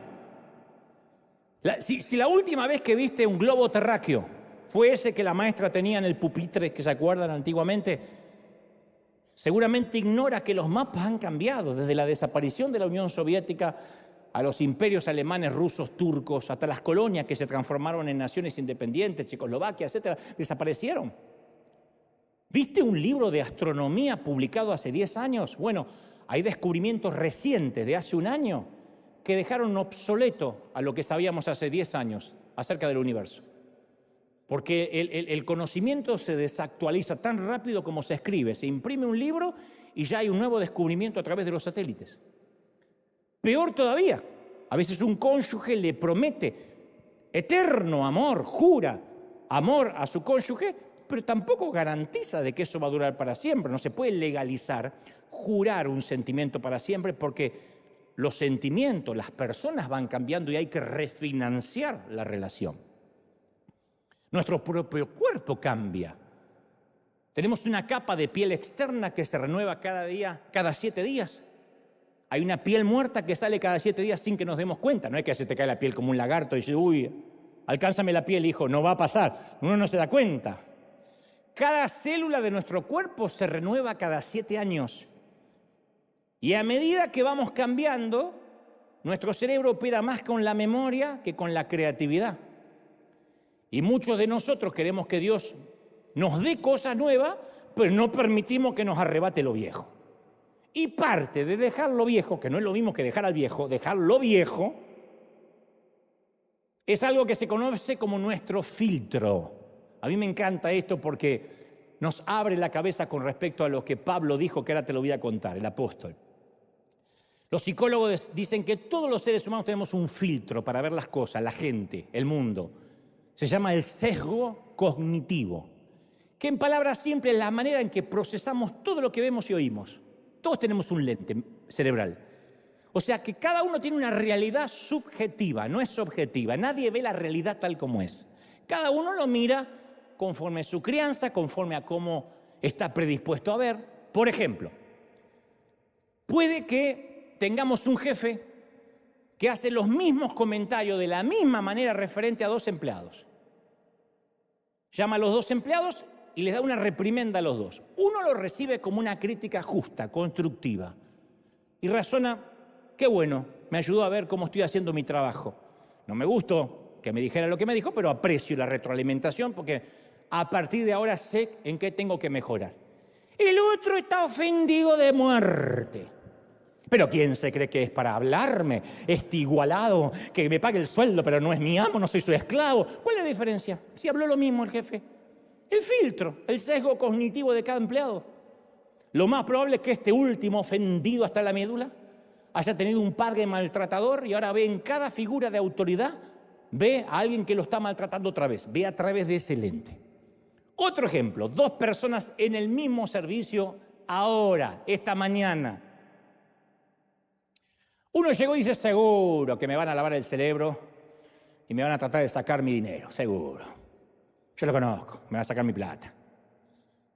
Si la última vez que viste un globo terráqueo fue ese que la maestra tenía en el pupitre, que se acuerdan antiguamente, seguramente ignora que los mapas han cambiado desde la desaparición de la Unión Soviética a los imperios alemanes, rusos, turcos, hasta las colonias que se transformaron en naciones independientes, Checoslovaquia, etcétera, desaparecieron. ¿Viste un libro de astronomía publicado hace 10 años? Bueno, hay descubrimientos recientes de hace un año que dejaron obsoleto a lo que sabíamos hace 10 años acerca del universo. Porque el conocimiento se desactualiza tan rápido como se escribe. Se imprime un libro y ya hay un nuevo descubrimiento a través de los satélites. Peor todavía, a veces un cónyuge le promete eterno amor, jura amor a su cónyuge, pero tampoco garantiza de que eso va a durar para siempre. No se puede legalizar, jurar un sentimiento para siempre, porque los sentimientos, las personas van cambiando y hay que refinanciar la relación. Nuestro propio cuerpo cambia. Tenemos una capa de piel externa que se renueva cada día, cada 7 días. Hay una piel muerta que sale cada 7 días sin que nos demos cuenta. No es que se te cae la piel como un lagarto y dices, uy, alcánzame la piel, hijo, no va a pasar. Uno no se da cuenta. Cada célula de nuestro cuerpo se renueva cada 7 años. Y a medida que vamos cambiando, nuestro cerebro opera más con la memoria que con la creatividad. Y muchos de nosotros queremos que Dios nos dé cosas nuevas, pero no permitimos que nos arrebate lo viejo. Y parte de dejar lo viejo, que no es lo mismo que dejar al viejo, dejar lo viejo, es algo que se conoce como nuestro filtro. A mí me encanta esto porque nos abre la cabeza con respecto a lo que Pablo dijo, que ahora te lo voy a contar, el apóstol. Los psicólogos dicen que todos los seres humanos tenemos un filtro para ver las cosas, la gente, el mundo. Se llama el sesgo cognitivo, que en palabras simples es la manera en que procesamos todo lo que vemos y oímos. Todos tenemos un lente cerebral. O sea que cada uno tiene una realidad subjetiva, no es objetiva. Nadie ve la realidad tal como es. Cada uno lo mira conforme a su crianza, conforme a cómo está predispuesto a ver. Por ejemplo, puede que tengamos un jefe que hace los mismos comentarios de la misma manera referente a 2 empleados. Llama a los 2 empleados y les da una reprimenda a los 2. Uno lo recibe como una crítica justa, constructiva, y razona, qué bueno, me ayudó a ver cómo estoy haciendo mi trabajo. No me gustó que me dijera lo que me dijo, pero aprecio la retroalimentación porque a partir de ahora sé en qué tengo que mejorar. El otro está ofendido de muerte. Pero ¿quién se cree que es para hablarme? Este igualado, que me pague el sueldo, pero no es mi amo, no soy su esclavo. ¿Cuál es la diferencia? Si habló lo mismo el jefe. El filtro, el sesgo cognitivo de cada empleado. Lo más probable es que este último, ofendido hasta la médula, haya tenido un padre maltratador y ahora ve en cada figura de autoridad, ve a alguien que lo está maltratando otra vez, ve a través de ese lente. Otro ejemplo, 2 personas en el mismo servicio ahora, esta mañana. Uno llegó y dice, seguro que me van a lavar el cerebro y me van a tratar de sacar mi dinero, seguro. Yo lo conozco, me van a sacar mi plata.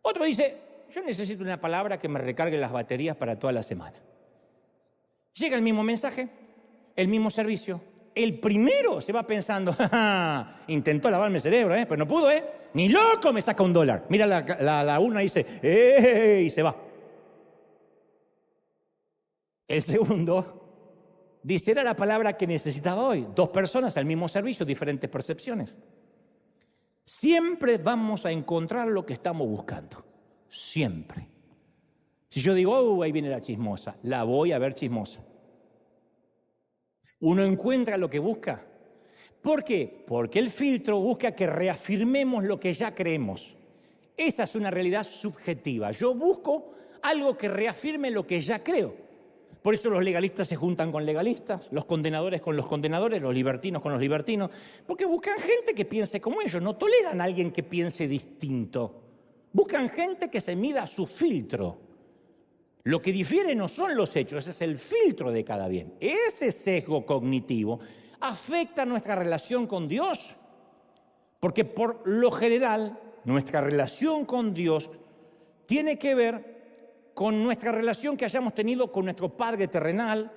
Otro dice, yo necesito una palabra que me recargue las baterías para toda la semana. Llega el mismo mensaje, el mismo servicio. El primero se va pensando, ¡ja, ja! Intentó lavarme el cerebro, pero no pudo, ni loco me saca $1. Mira la urna y dice, y se va. El segundo dice, era la palabra que necesitaba hoy. 2 personas al mismo servicio, diferentes percepciones. Siempre vamos a encontrar lo que estamos buscando. Siempre. Si yo digo, ahí viene la chismosa, la voy a ver chismosa. Uno encuentra lo que busca. ¿Por qué? Porque el filtro busca que reafirmemos lo que ya creemos. Esa es una realidad subjetiva. Yo busco algo que reafirme lo que ya creo. Por eso los legalistas se juntan con legalistas, los condenadores con los condenadores, los libertinos con los libertinos, porque buscan gente que piense como ellos, no toleran a alguien que piense distinto. Buscan gente que se mida a su filtro. Lo que difiere no son los hechos, ese es el filtro de cada bien. Ese sesgo cognitivo afecta nuestra relación con Dios, porque por lo general nuestra relación con Dios tiene que ver con nuestra relación que hayamos tenido con nuestro padre terrenal,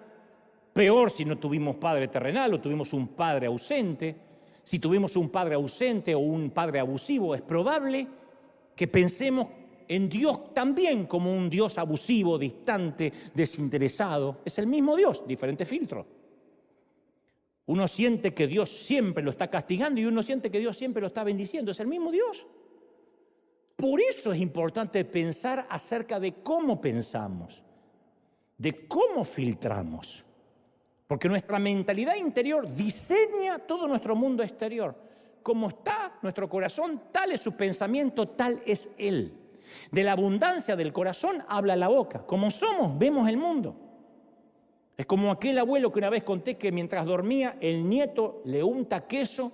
peor si no tuvimos padre terrenal o tuvimos un padre ausente. Si tuvimos un padre ausente o un padre abusivo, es probable que pensemos en Dios también como un Dios abusivo, distante, desinteresado. Es el mismo Dios, diferente filtro. Uno siente que Dios siempre lo está castigando y uno siente que Dios siempre lo está bendiciendo. Es el mismo Dios. Por eso es importante pensar acerca de cómo pensamos, de cómo filtramos. Porque nuestra mentalidad interior diseña todo nuestro mundo exterior. Como está nuestro corazón, tal es su pensamiento, tal es Él. De la abundancia del corazón habla la boca. Como somos, vemos el mundo. Es como aquel abuelo que una vez conté que mientras dormía, el nieto le unta queso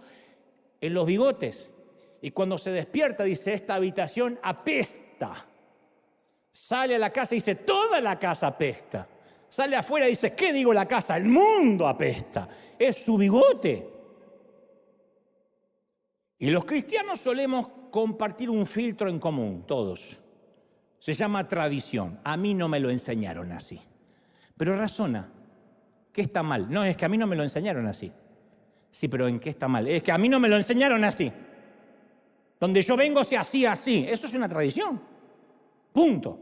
en los bigotes. Y cuando se despierta dice, esta habitación apesta. Sale a la casa y dice, toda la casa apesta. Sale afuera y dice, ¿qué digo la casa? El mundo apesta. Es su bigote. Y los cristianos solemos compartir un filtro en común, todos. Se llama tradición. A mí no me lo enseñaron así. Pero razona, ¿qué está mal? No, es que a mí no me lo enseñaron así. Sí, pero ¿en qué está mal? Es que a mí no me lo enseñaron así. Donde yo vengo se hacía así. Eso es una tradición. Punto.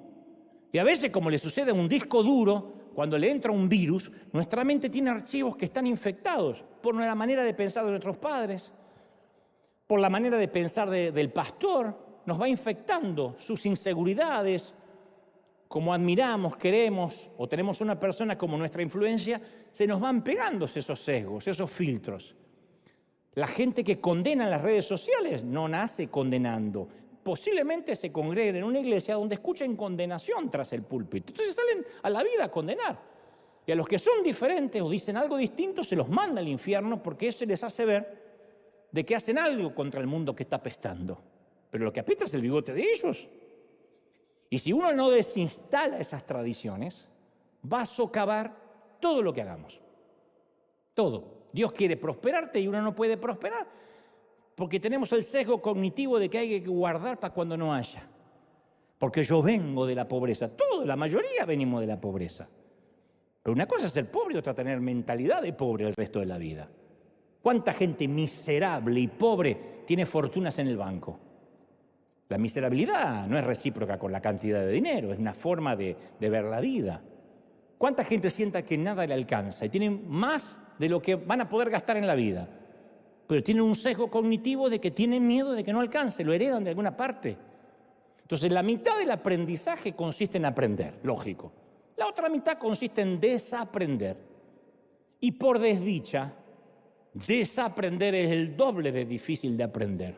Y a veces, como le sucede a un disco duro, cuando le entra un virus, nuestra mente tiene archivos que están infectados por la manera de pensar de nuestros padres, por la manera de pensar del pastor. Nos va infectando sus inseguridades. Como admiramos, queremos o tenemos una persona como nuestra influencia, se nos van pegando esos sesgos, esos filtros. La gente que condena en las redes sociales no nace condenando. Posiblemente se congreguen en una iglesia donde escuchen condenación tras el púlpito. Entonces salen a la vida a condenar. Y a los que son diferentes o dicen algo distinto se los manda al infierno porque eso les hace ver de que hacen algo contra el mundo que está apestando. Pero lo que apesta es el bigote de ellos. Y si uno no desinstala esas tradiciones, va a socavar todo lo que hagamos. Todo. Dios quiere prosperarte y uno no puede prosperar porque tenemos el sesgo cognitivo de que hay que guardar para cuando no haya. Porque yo vengo de la pobreza. La mayoría venimos de la pobreza. Pero una cosa es ser pobre y otra tener mentalidad de pobre el resto de la vida. ¿Cuánta gente miserable y pobre tiene fortunas en el banco? La miserabilidad no es recíproca con la cantidad de dinero, es una forma de ver la vida. ¿Cuánta gente sienta que nada le alcanza y tienen más de lo que van a poder gastar en la vida? Pero tienen un sesgo cognitivo de que tienen miedo de que no alcance, lo heredan de alguna parte. Entonces la mitad del aprendizaje consiste en aprender, lógico. La otra mitad consiste en desaprender. Y por desdicha, desaprender es el doble de difícil de aprender.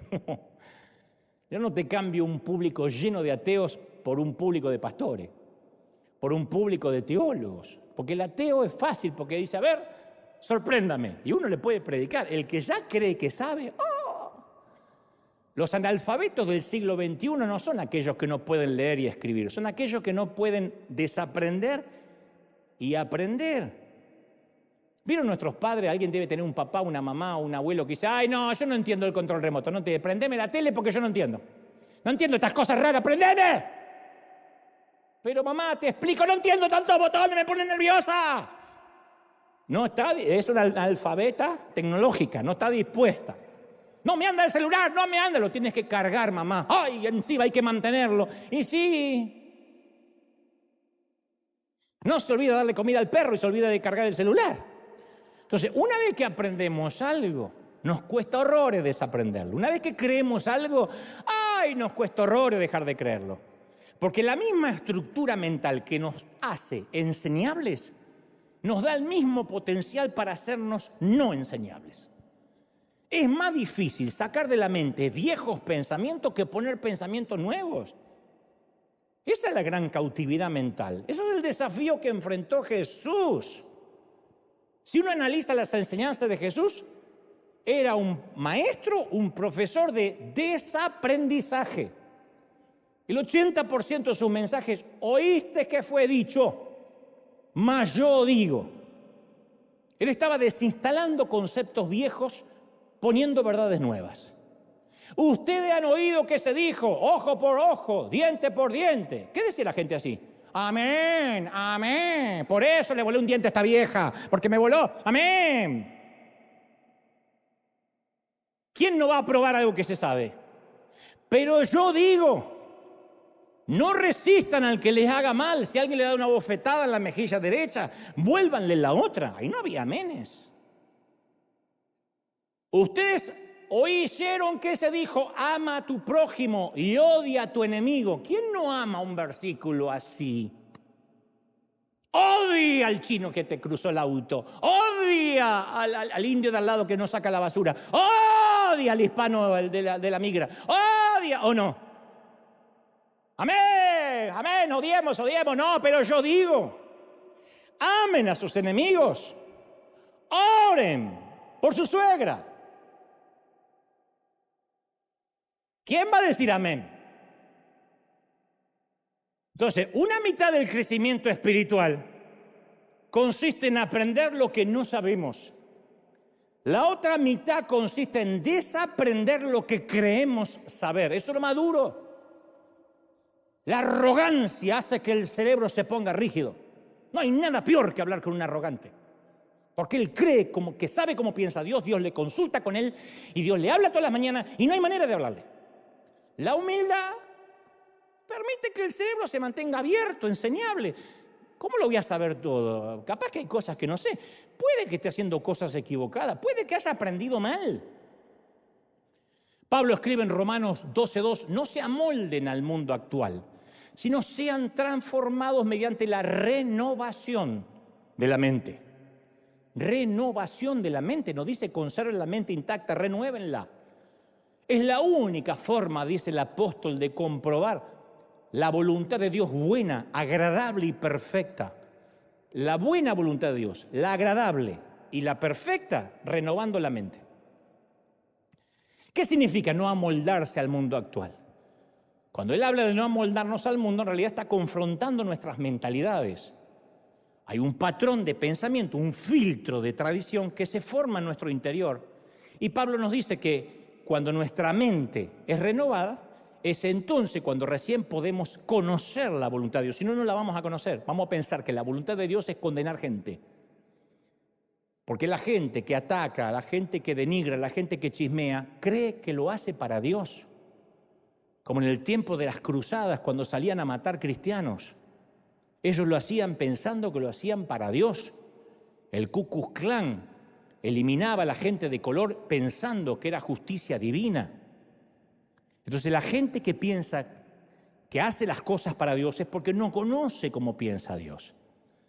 Yo no te cambio un público lleno de ateos por un público de pastores, por un público de teólogos. Porque el ateo es fácil, porque dice, a ver, sorpréndame. Y uno le puede predicar. El que ya cree que sabe, ¡oh! Los analfabetos del siglo XXI no son aquellos que no pueden leer y escribir, son aquellos que no pueden desaprender y aprender. ¿Vieron nuestros padres? Alguien debe tener un papá, una mamá, un abuelo que dice, ay, no, yo no entiendo el control remoto, no te prendeme la tele porque yo no entiendo. No entiendo estas cosas raras, aprendeme. Pero mamá, te explico, no entiendo tantos botones, me pone nerviosa. No está, es una analfabeta tecnológica, no está dispuesta. No me anda el celular, no me anda, lo tienes que cargar, mamá. Ay, encima hay que mantenerlo. Y sí, no se olvida darle comida al perro y se olvida de cargar el celular. Entonces, una vez que aprendemos algo, nos cuesta horrores desaprenderlo. Una vez que creemos algo, ¡ay! Nos cuesta horrores dejar de creerlo. Porque la misma estructura mental que nos hace enseñables, nos da el mismo potencial para hacernos no enseñables. Es más difícil sacar de la mente viejos pensamientos que poner pensamientos nuevos. Esa es la gran cautividad mental. Ese es el desafío que enfrentó Jesús. Si uno analiza las enseñanzas de Jesús, era un maestro, un profesor de desaprendizaje. El 80% de sus mensajes, oíste que fue dicho, mas yo digo. Él estaba desinstalando conceptos viejos, poniendo verdades nuevas. Ustedes han oído que se dijo, ojo por ojo, diente por diente. ¿Qué decía la gente así? Amén, amén. Por eso le volé un diente a esta vieja, porque me voló. Amén. ¿Quién no va a probar algo que se sabe? Pero yo digo, no resistan al que les haga mal. Si alguien le da una bofetada en la mejilla derecha, vuélvanle la otra. Ahí no había amenes. Ustedes oyeron que se dijo, ama a tu prójimo y odia a tu enemigo. ¿Quién no ama un versículo así? Odia al chino que te cruzó el auto. Odia al indio de al lado que no saca la basura. Odia al hispano de la migra. Odia, ¿o no? Amén, amén, odiemos, no, pero yo digo, amen a sus enemigos. Oren por su suegra. ¿Quién va a decir amén? Entonces, una mitad del crecimiento espiritual consiste en aprender lo que no sabemos. La otra mitad consiste en desaprender lo que creemos saber. Eso es lo más duro. La arrogancia hace que el cerebro se ponga rígido. No hay nada peor que hablar con un arrogante. Porque él cree como que sabe cómo piensa Dios, Dios le consulta con él y Dios le habla todas las mañanas y no hay manera de hablarle. La humildad permite que el cerebro se mantenga abierto, enseñable. ¿Cómo lo voy a saber todo? Capaz que hay cosas que no sé. Puede que esté haciendo cosas equivocadas. Puede que haya aprendido mal. Pablo escribe en Romanos 12:2, no se amolden al mundo actual, sino sean transformados mediante la renovación de la mente. Renovación de la mente. No dice conserven la mente intacta, renuévenla. Es la única forma, dice el apóstol, de comprobar la voluntad de Dios buena, agradable y perfecta. La buena voluntad de Dios, la agradable y la perfecta, renovando la mente. ¿Qué significa no amoldarse al mundo actual? Cuando él habla de no amoldarnos al mundo, en realidad está confrontando nuestras mentalidades. Hay un patrón de pensamiento, un filtro de tradición que se forma en nuestro interior. Y Pablo nos dice que cuando nuestra mente es renovada, es entonces cuando recién podemos conocer la voluntad de Dios. Si no, no la vamos a conocer. Vamos a pensar que la voluntad de Dios es condenar gente. Porque la gente que ataca, la gente que denigra, la gente que chismea, cree que lo hace para Dios. Como en el tiempo de las cruzadas, cuando salían a matar cristianos. Ellos lo hacían pensando que lo hacían para Dios. El Ku Klux Klan eliminaba a la gente de color pensando que era justicia divina. Entonces la gente que piensa que hace las cosas para Dios es porque no conoce cómo piensa Dios.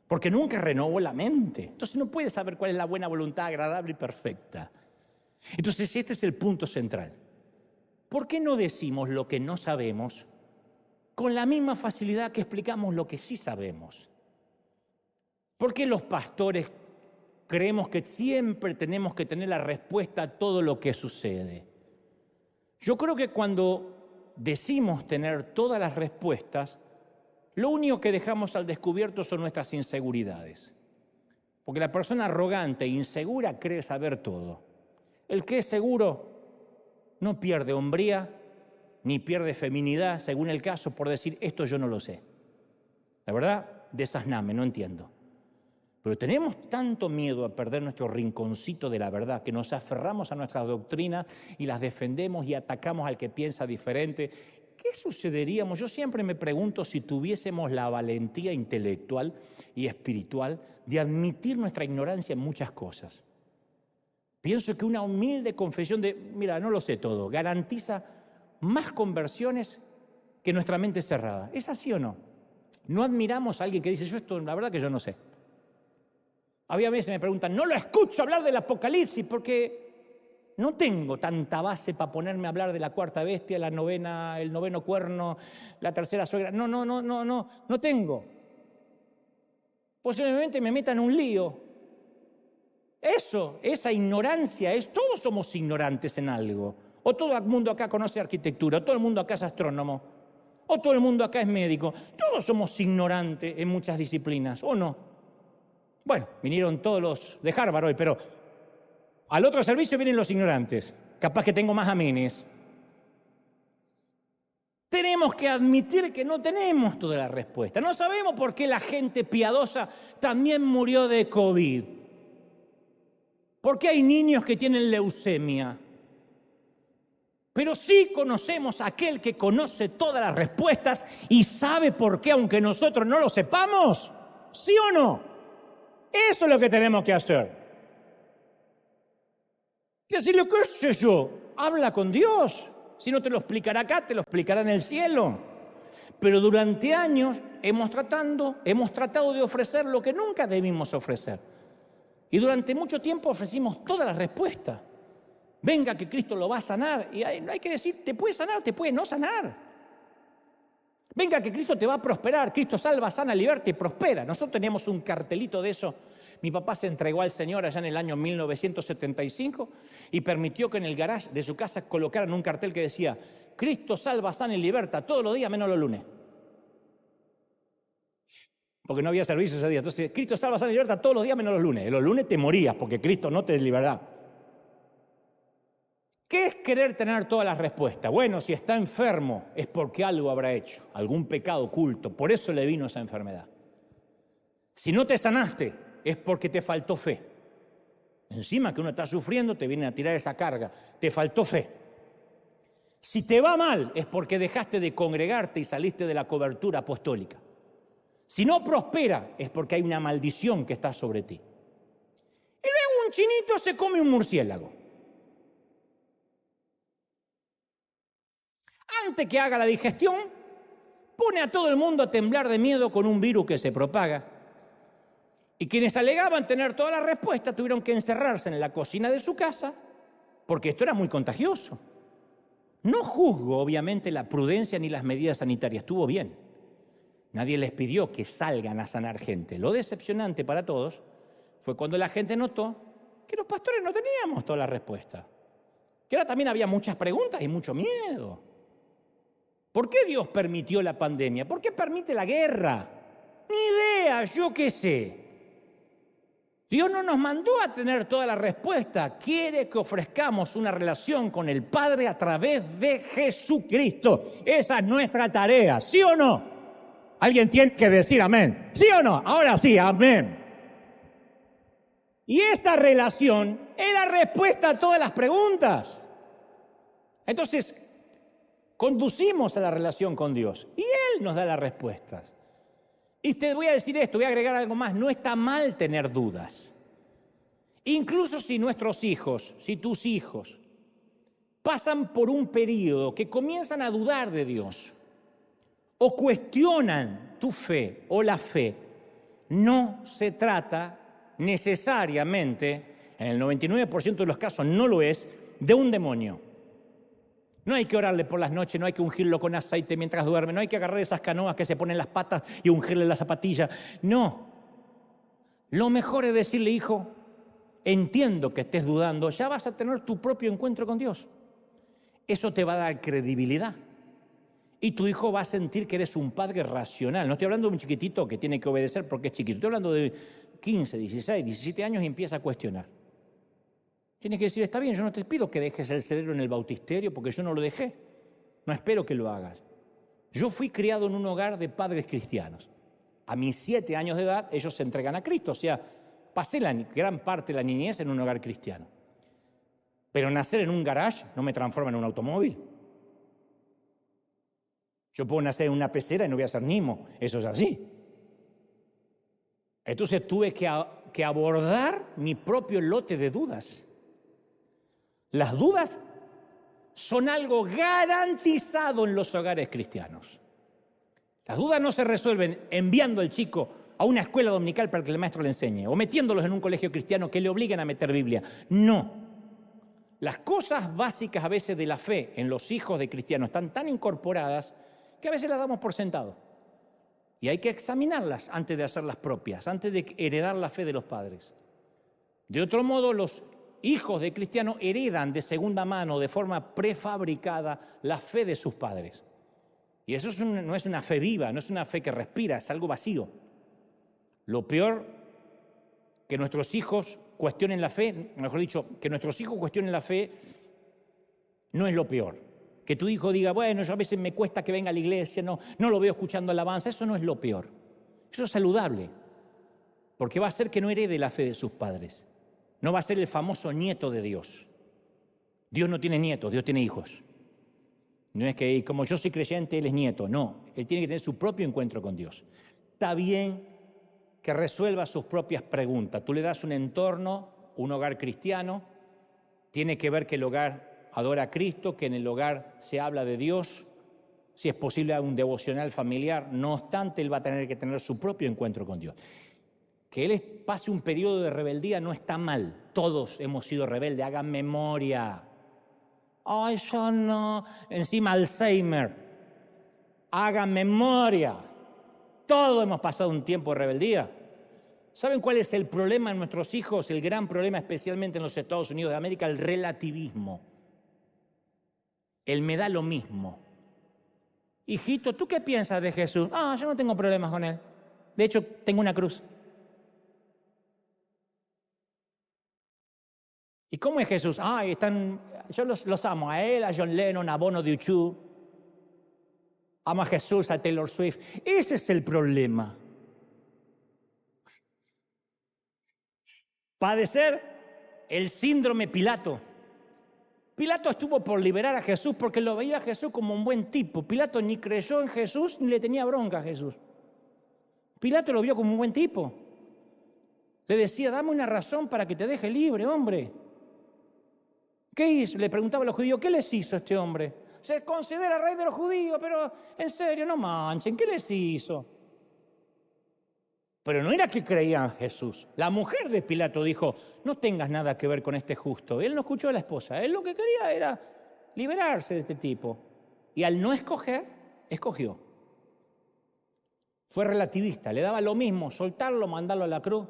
Porque nunca renovó la mente. Entonces no puede saber cuál es la buena voluntad agradable y perfecta. Entonces este es el punto central. ¿Por qué no decimos lo que no sabemos con la misma facilidad que explicamos lo que sí sabemos? ¿Por qué los pastores creemos que siempre tenemos que tener la respuesta a todo lo que sucede? Yo creo que cuando decimos tener todas las respuestas, lo único que dejamos al descubierto son nuestras inseguridades. Porque la persona arrogante e insegura cree saber todo. El que es seguro no pierde hombría, ni pierde feminidad, según el caso, por decir, esto yo no lo sé. La verdad, desasname, no entiendo. Pero tenemos tanto miedo a perder nuestro rinconcito de la verdad que nos aferramos a nuestras doctrinas y las defendemos y atacamos al que piensa diferente. ¿Qué sucederíamos? Yo siempre me pregunto si tuviésemos la valentía intelectual y espiritual de admitir nuestra ignorancia en muchas cosas. Pienso que una humilde confesión de, mira, no lo sé todo, garantiza más conversiones que nuestra mente cerrada. ¿Es así o no? No admiramos a alguien que dice, yo esto, la verdad que yo no sé. Había veces me preguntan, no lo escucho hablar del Apocalipsis porque no tengo tanta base para ponerme a hablar de la cuarta bestia, la novena, el noveno cuerno, la tercera suegra. No tengo. Posiblemente me meta en un lío. Esa ignorancia todos somos ignorantes en algo. O todo el mundo acá conoce arquitectura, o todo el mundo acá es astrónomo, o todo el mundo acá es médico. Todos somos ignorantes en muchas disciplinas, ¿o no? Bueno, vinieron todos los de Harvard hoy, pero al otro servicio vienen los ignorantes. Capaz que tengo más amenes. Tenemos que admitir que no tenemos toda la respuesta. No sabemos por qué la gente piadosa también murió de COVID. ¿Por qué hay niños que tienen leucemia? Pero sí conocemos a aquel que conoce todas las respuestas y sabe por qué, aunque nosotros no lo sepamos. ¿Sí o no? Eso es lo que tenemos que hacer. Y decirle, ¿qué sé yo? Habla con Dios. Si no te lo explicará acá, te lo explicará en el cielo. Pero durante años hemos tratado de ofrecer lo que nunca debimos ofrecer. Y durante mucho tiempo ofrecimos todas las respuestas. Venga que Cristo lo va a sanar. Y hay que decir, te puede sanar, te puede no sanar. Venga que Cristo te va a prosperar. Cristo salva, sana, liberta y prospera. Nosotros teníamos un cartelito de eso. Mi papá se entregó al Señor allá en el año 1975 y permitió que en el garage de su casa colocaran un cartel que decía Cristo salva, sana y liberta todos los días menos los lunes. Porque no había servicio ese día. Entonces, Cristo salva, sana y liberta todos los días menos los lunes. En los lunes te morías porque Cristo no te liberará. ¿Qué es querer tener todas las respuestas? Bueno, si está enfermo es porque algo habrá hecho, algún pecado oculto, por eso le vino esa enfermedad. Si no te sanaste es porque te faltó fe. Encima que uno está sufriendo te vienen a tirar esa carga, te faltó fe. Si te va mal es porque dejaste de congregarte y saliste de la cobertura apostólica. Si no prospera es porque hay una maldición que está sobre ti. Y luego un chinito se come un murciélago. Antes que haga la digestión, pone a todo el mundo a temblar de miedo con un virus que se propaga. Y quienes alegaban tener todas las respuestas tuvieron que encerrarse en la cocina de su casa porque esto era muy contagioso. No juzgo, obviamente, la prudencia ni las medidas sanitarias. Estuvo bien. Nadie les pidió que salgan a sanar gente. Lo decepcionante para todos fue cuando la gente notó que los pastores no teníamos todas las respuestas. Que ahora también había muchas preguntas y mucho miedo. ¿Por qué Dios permitió la pandemia? ¿Por qué permite la guerra? Ni idea, yo qué sé. Dios no nos mandó a tener toda la respuesta. Quiere que ofrezcamos una relación con el Padre a través de Jesucristo. Esa es nuestra tarea, ¿sí o no? Alguien tiene que decir amén. ¿Sí o no? Ahora sí, amén. Y esa relación es la respuesta a todas las preguntas. Entonces, conducimos a la relación con Dios y Él nos da las respuestas. Y te voy a decir esto, voy a agregar algo más. No está mal tener dudas. Incluso si nuestros hijos, si tus hijos, pasan por un periodo que comienzan a dudar de Dios o cuestionan tu fe o la fe, no se trata necesariamente, en el 99% de los casos no lo es, de un demonio. No hay que orarle por las noches, no hay que ungirlo con aceite mientras duerme, no hay que agarrar esas canoas que se ponen las patas y ungirle la zapatilla. No. Lo mejor es decirle, hijo, entiendo que estés dudando, ya vas a tener tu propio encuentro con Dios. Eso te va a dar credibilidad. Y tu hijo va a sentir que eres un padre racional. No estoy hablando de un chiquitito que tiene que obedecer porque es chiquito. Estoy hablando de 15, 16, 17 años y empieza a cuestionar. Tienes que decir, está bien, yo no te pido que dejes el cerebro en el bautisterio porque yo no lo dejé. No espero que lo hagas. Yo fui criado en un hogar de padres cristianos. A mis 7 años de edad, ellos se entregan a Cristo. O sea, pasé la gran parte de la niñez en un hogar cristiano. Pero nacer en un garage no me transforma en un automóvil. Yo puedo nacer en una pecera y no voy a ser Nimo. Eso es así. Entonces tuve que abordar mi propio lote de dudas. Las dudas son algo garantizado en los hogares cristianos. Las dudas no se resuelven enviando al chico a una escuela dominical para que el maestro le enseñe o metiéndolos en un colegio cristiano que le obliguen a meter Biblia. No. Las cosas básicas a veces de la fe en los hijos de cristianos están tan incorporadas que a veces las damos por sentado. Y hay que examinarlas antes de hacerlas propias, antes de heredar la fe de los padres. De otro modo, los hijos de cristianos heredan de segunda mano, de forma prefabricada, la fe de sus padres. Y eso no es una fe viva, no es una fe que respira, es algo vacío. Lo peor, que nuestros hijos cuestionen la fe, mejor dicho, que nuestros hijos cuestionen la fe, no es lo peor. Que tu hijo diga, bueno, yo a veces me cuesta que venga a la iglesia, no lo veo escuchando alabanza, eso no es lo peor. Eso es saludable, porque va a hacer que no herede la fe de sus padres. No va a ser el famoso nieto de Dios. Dios no tiene nietos, Dios tiene hijos. No es que como yo soy creyente, él es nieto. No, él tiene que tener su propio encuentro con Dios. Está bien que resuelva sus propias preguntas. Tú le das un entorno, un hogar cristiano. Tiene que ver que el hogar adora a Cristo, que en el hogar se habla de Dios. Si es posible, un devocional familiar. No obstante, él va a tener que tener su propio encuentro con Dios. Que él pase un periodo de rebeldía no está mal. Todos hemos sido rebeldes. Hagan memoria. Ay, yo no. Encima Alzheimer. Hagan memoria. Todos hemos pasado un tiempo de rebeldía. ¿Saben cuál es el problema en nuestros hijos? El gran problema, especialmente en los Estados Unidos de América, el relativismo. El me da lo mismo. Hijito, ¿tú qué piensas de Jesús? Yo no tengo problemas con él. De hecho, tengo una cruz. ¿Y cómo es Jesús? Yo los amo, a él, a John Lennon, a Bono de U2. Amo a Jesús, a Taylor Swift. Ese es el problema. Padecer el síndrome Pilato. Pilato estuvo por liberar a Jesús porque lo veía a Jesús como un buen tipo. Pilato ni creyó en Jesús ni le tenía bronca a Jesús. Pilato lo vio como un buen tipo. Le decía, dame una razón para que te deje libre, hombre. ¿Qué hizo? Le preguntaba a los judíos, ¿qué les hizo este hombre? Se considera rey de los judíos, pero en serio, no manchen, ¿qué les hizo? Pero no era que creían en Jesús. La mujer de Pilato dijo, no tengas nada que ver con este justo. Él no escuchó a la esposa. Él lo que quería era liberarse de este tipo. Y al no escoger, escogió. Fue relativista, le daba lo mismo, soltarlo, mandarlo a la cruz.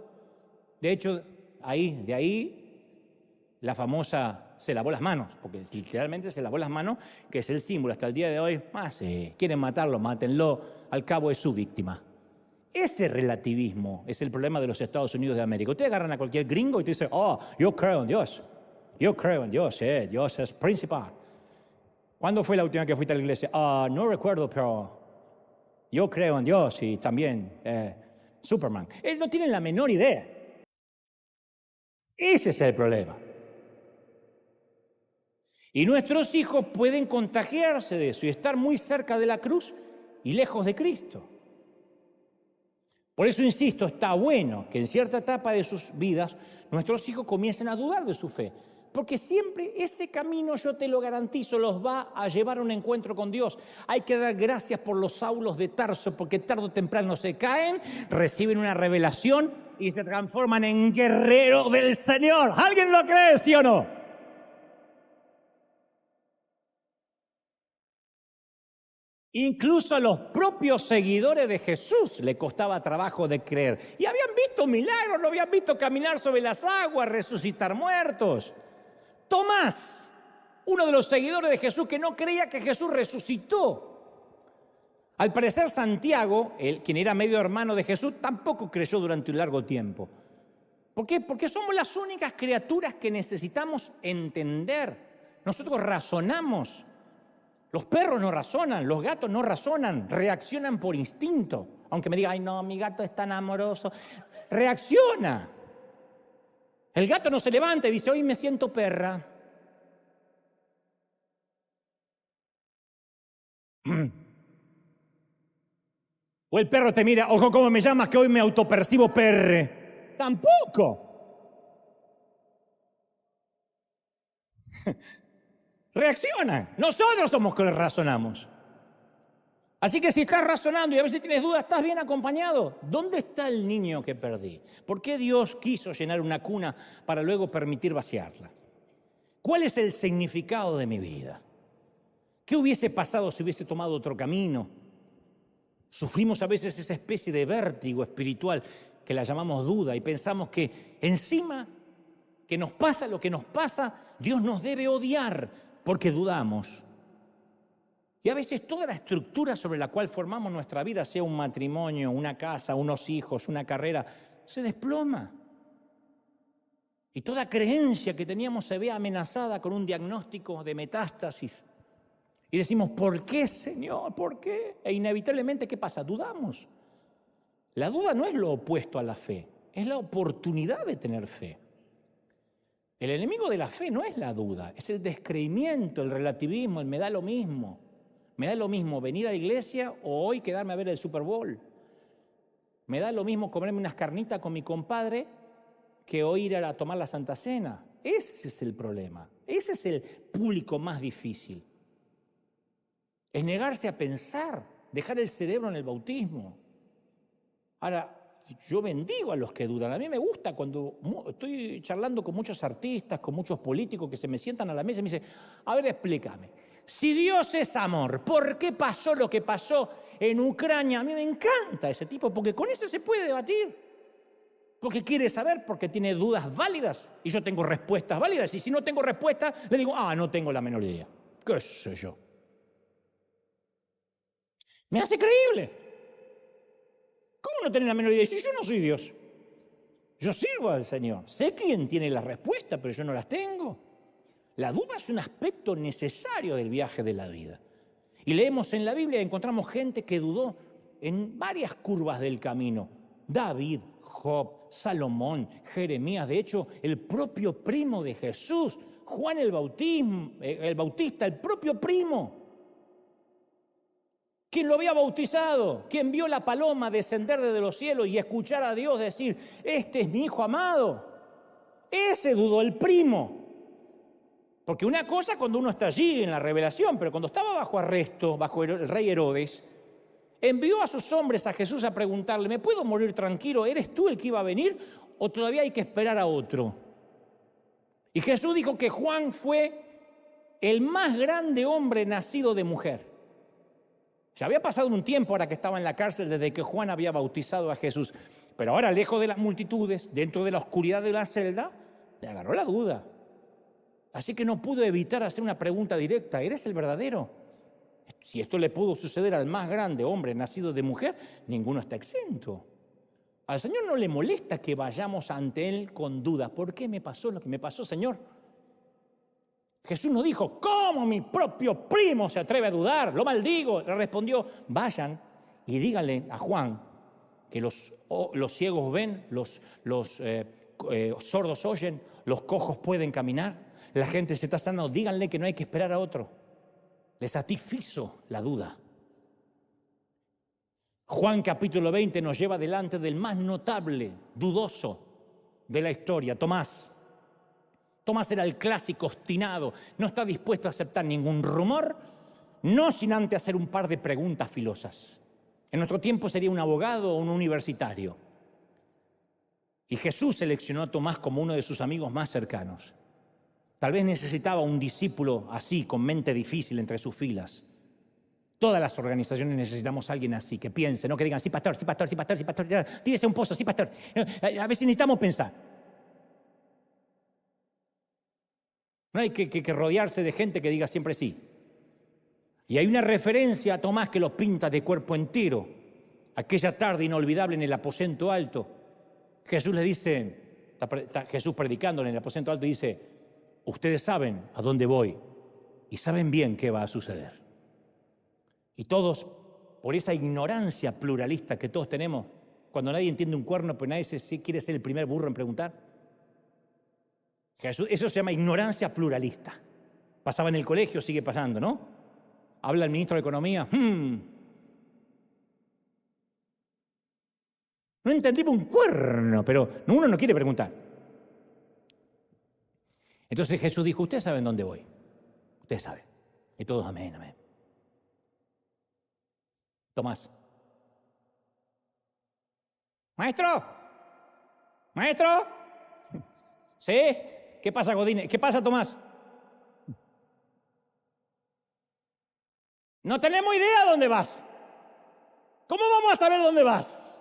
De hecho, de ahí, la famosa se lavó las manos, porque literalmente se lavó las manos, que es el símbolo hasta el día de hoy. Si quieren matarlo, mátenlo, al cabo es su víctima. Ese relativismo es el problema de los Estados Unidos de América. Ustedes agarran a cualquier gringo y te dicen, yo creo en Dios. Yo creo en Dios, Dios es principal. ¿Cuándo fue la última que fuiste a la iglesia? No recuerdo, pero yo creo en Dios y también Superman. No tienen la menor idea. Ese es el problema. Y nuestros hijos pueden contagiarse de eso y estar muy cerca de la cruz y lejos de Cristo. Por eso insisto, está bueno que en cierta etapa de sus vidas nuestros hijos comiencen a dudar de su fe. Porque siempre ese camino, yo te lo garantizo, los va a llevar a un encuentro con Dios. Hay que dar gracias por los Saulos de Tarso, porque tarde o temprano se caen, reciben una revelación y se transforman en guerreros del Señor. ¿Alguien lo cree, sí o no? Incluso a los propios seguidores de Jesús le costaba trabajo de creer. Y habían visto milagros, lo habían visto caminar sobre las aguas, resucitar muertos. Tomás, uno de los seguidores de Jesús que no creía que Jesús resucitó. Al parecer Santiago, quien era medio hermano de Jesús, tampoco creyó durante un largo tiempo. ¿Por qué? Porque somos las únicas criaturas que necesitamos entender. Nosotros razonamos. Los perros no razonan, los gatos no razonan, reaccionan por instinto. Aunque me diga, ay no, mi gato es tan amoroso. Reacciona. El gato no se levanta y dice, hoy me siento perra. O el perro te mira, ojo, ¿cómo me llamas? Que hoy me autopercibo perre. Tampoco. Reaccionan. Nosotros somos que razonamos. Así que si estás razonando y a veces tienes dudas, ¿estás bien acompañado? ¿Dónde está el niño que perdí? ¿Por qué Dios quiso llenar una cuna para luego permitir vaciarla? ¿Cuál es el significado de mi vida? ¿Qué hubiese pasado si hubiese tomado otro camino? Sufrimos a veces esa especie de vértigo espiritual que la llamamos duda y pensamos que encima que nos pasa lo que nos pasa, Dios nos debe odiar porque dudamos. Y a veces toda la estructura sobre la cual formamos nuestra vida, sea un matrimonio, una casa, unos hijos, una carrera, se desploma. Y toda creencia que teníamos se ve amenazada con un diagnóstico de metástasis. Y decimos, ¿por qué, Señor? ¿Por qué? E inevitablemente, ¿qué pasa? Dudamos. La duda no es lo opuesto a la fe, es la oportunidad de tener fe. El enemigo de la fe no es la duda, es el descreimiento, el relativismo, el me da lo mismo. Me da lo mismo venir a la iglesia o hoy quedarme a ver el Super Bowl. Me da lo mismo comerme unas carnitas con mi compadre que hoy ir a tomar la Santa Cena. Ese es el problema. Ese es el público más difícil. Es negarse a pensar, dejar el cerebro en el bautismo. Ahora, yo bendigo a los que dudan. A mí me gusta cuando estoy charlando con muchos artistas, con muchos políticos que se me sientan a la mesa y me dicen, a ver, explícame. Si Dios es amor, ¿por qué pasó lo que pasó en Ucrania? A mí me encanta ese tipo, porque con ese se puede debatir. Porque quiere saber, porque tiene dudas válidas. Y yo tengo respuestas válidas. Y si no tengo respuestas, le digo, no tengo la menor idea. ¿Qué sé yo? Me hace creíble. ¿Cómo no tener la menor idea? Si yo no soy Dios. Yo sirvo al Señor. Sé quién tiene la respuesta, pero yo no las tengo. La duda es un aspecto necesario del viaje de la vida. Y leemos en la Biblia y encontramos gente que dudó en varias curvas del camino. David, Job, Salomón, Jeremías. De hecho, el propio primo de Jesús, Juan el Bautista, el propio primo. Quien lo había bautizado, quien vio la paloma descender desde los cielos y escuchar a Dios decir, este es mi hijo amado. Ese dudó, el primo. Porque una cosa cuando uno está allí en la revelación, pero cuando estaba bajo arresto, bajo el rey Herodes, envió a sus hombres a Jesús a preguntarle, ¿me puedo morir tranquilo? ¿Eres tú el que iba a venir o todavía hay que esperar a otro? Y Jesús dijo que Juan fue el más grande hombre nacido de mujer. Ya había pasado un tiempo ahora que estaba en la cárcel desde que Juan había bautizado a Jesús. Pero ahora, lejos de las multitudes, dentro de la oscuridad de la celda, le agarró la duda. Así que no pudo evitar hacer una pregunta directa. ¿Eres el verdadero? Si esto le pudo suceder al más grande hombre nacido de mujer, ninguno está exento. Al Señor no le molesta que vayamos ante Él con dudas. ¿Por qué me pasó lo que me pasó, Señor? Jesús no dijo, ¿cómo mi propio primo se atreve a dudar? Lo maldigo. Le respondió, vayan y díganle a Juan que los ciegos ven, los sordos oyen, los cojos pueden caminar, la gente se está sanando. Díganle que no hay que esperar a otro. Le satisfizo la duda. Juan capítulo 20 nos lleva delante del más notable, dudoso de la historia, Tomás. Tomás era el clásico obstinado, no está dispuesto a aceptar ningún rumor, no sin antes hacer un par de preguntas filosas. En nuestro tiempo sería un abogado o un universitario. Y Jesús seleccionó a Tomás como uno de sus amigos más cercanos. Tal vez necesitaba un discípulo así, con mente difícil entre sus filas. Todas las organizaciones necesitamos a alguien así, que piense, no que digan, sí, pastor, sí, pastor, sí, pastor, sí, pastor, tírese un pozo, sí, pastor. A veces necesitamos pensar. No hay que rodearse de gente que diga siempre sí. Y hay una referencia a Tomás que lo pinta de cuerpo entero. Aquella tarde inolvidable en el aposento alto, Jesús le dice, está Jesús predicándole en el aposento alto y dice, ustedes saben a dónde voy y saben bien qué va a suceder. Y todos, por esa ignorancia pluralista que todos tenemos, cuando nadie entiende un cuerno, pues nadie quiere ser el primer burro en preguntar. Eso se llama ignorancia pluralista. Pasaba en el colegio, sigue pasando, ¿no? Habla el ministro de Economía. No entendimos un cuerno, pero uno no quiere preguntar. Entonces Jesús dijo, ustedes saben dónde voy. Ustedes saben. Y todos, amén, amén. Tomás. Maestro. Maestro. ¿Sí? ¿Qué pasa, Godínez? ¿Qué pasa, Tomás? No tenemos idea dónde vas. ¿Cómo vamos a saber dónde vas?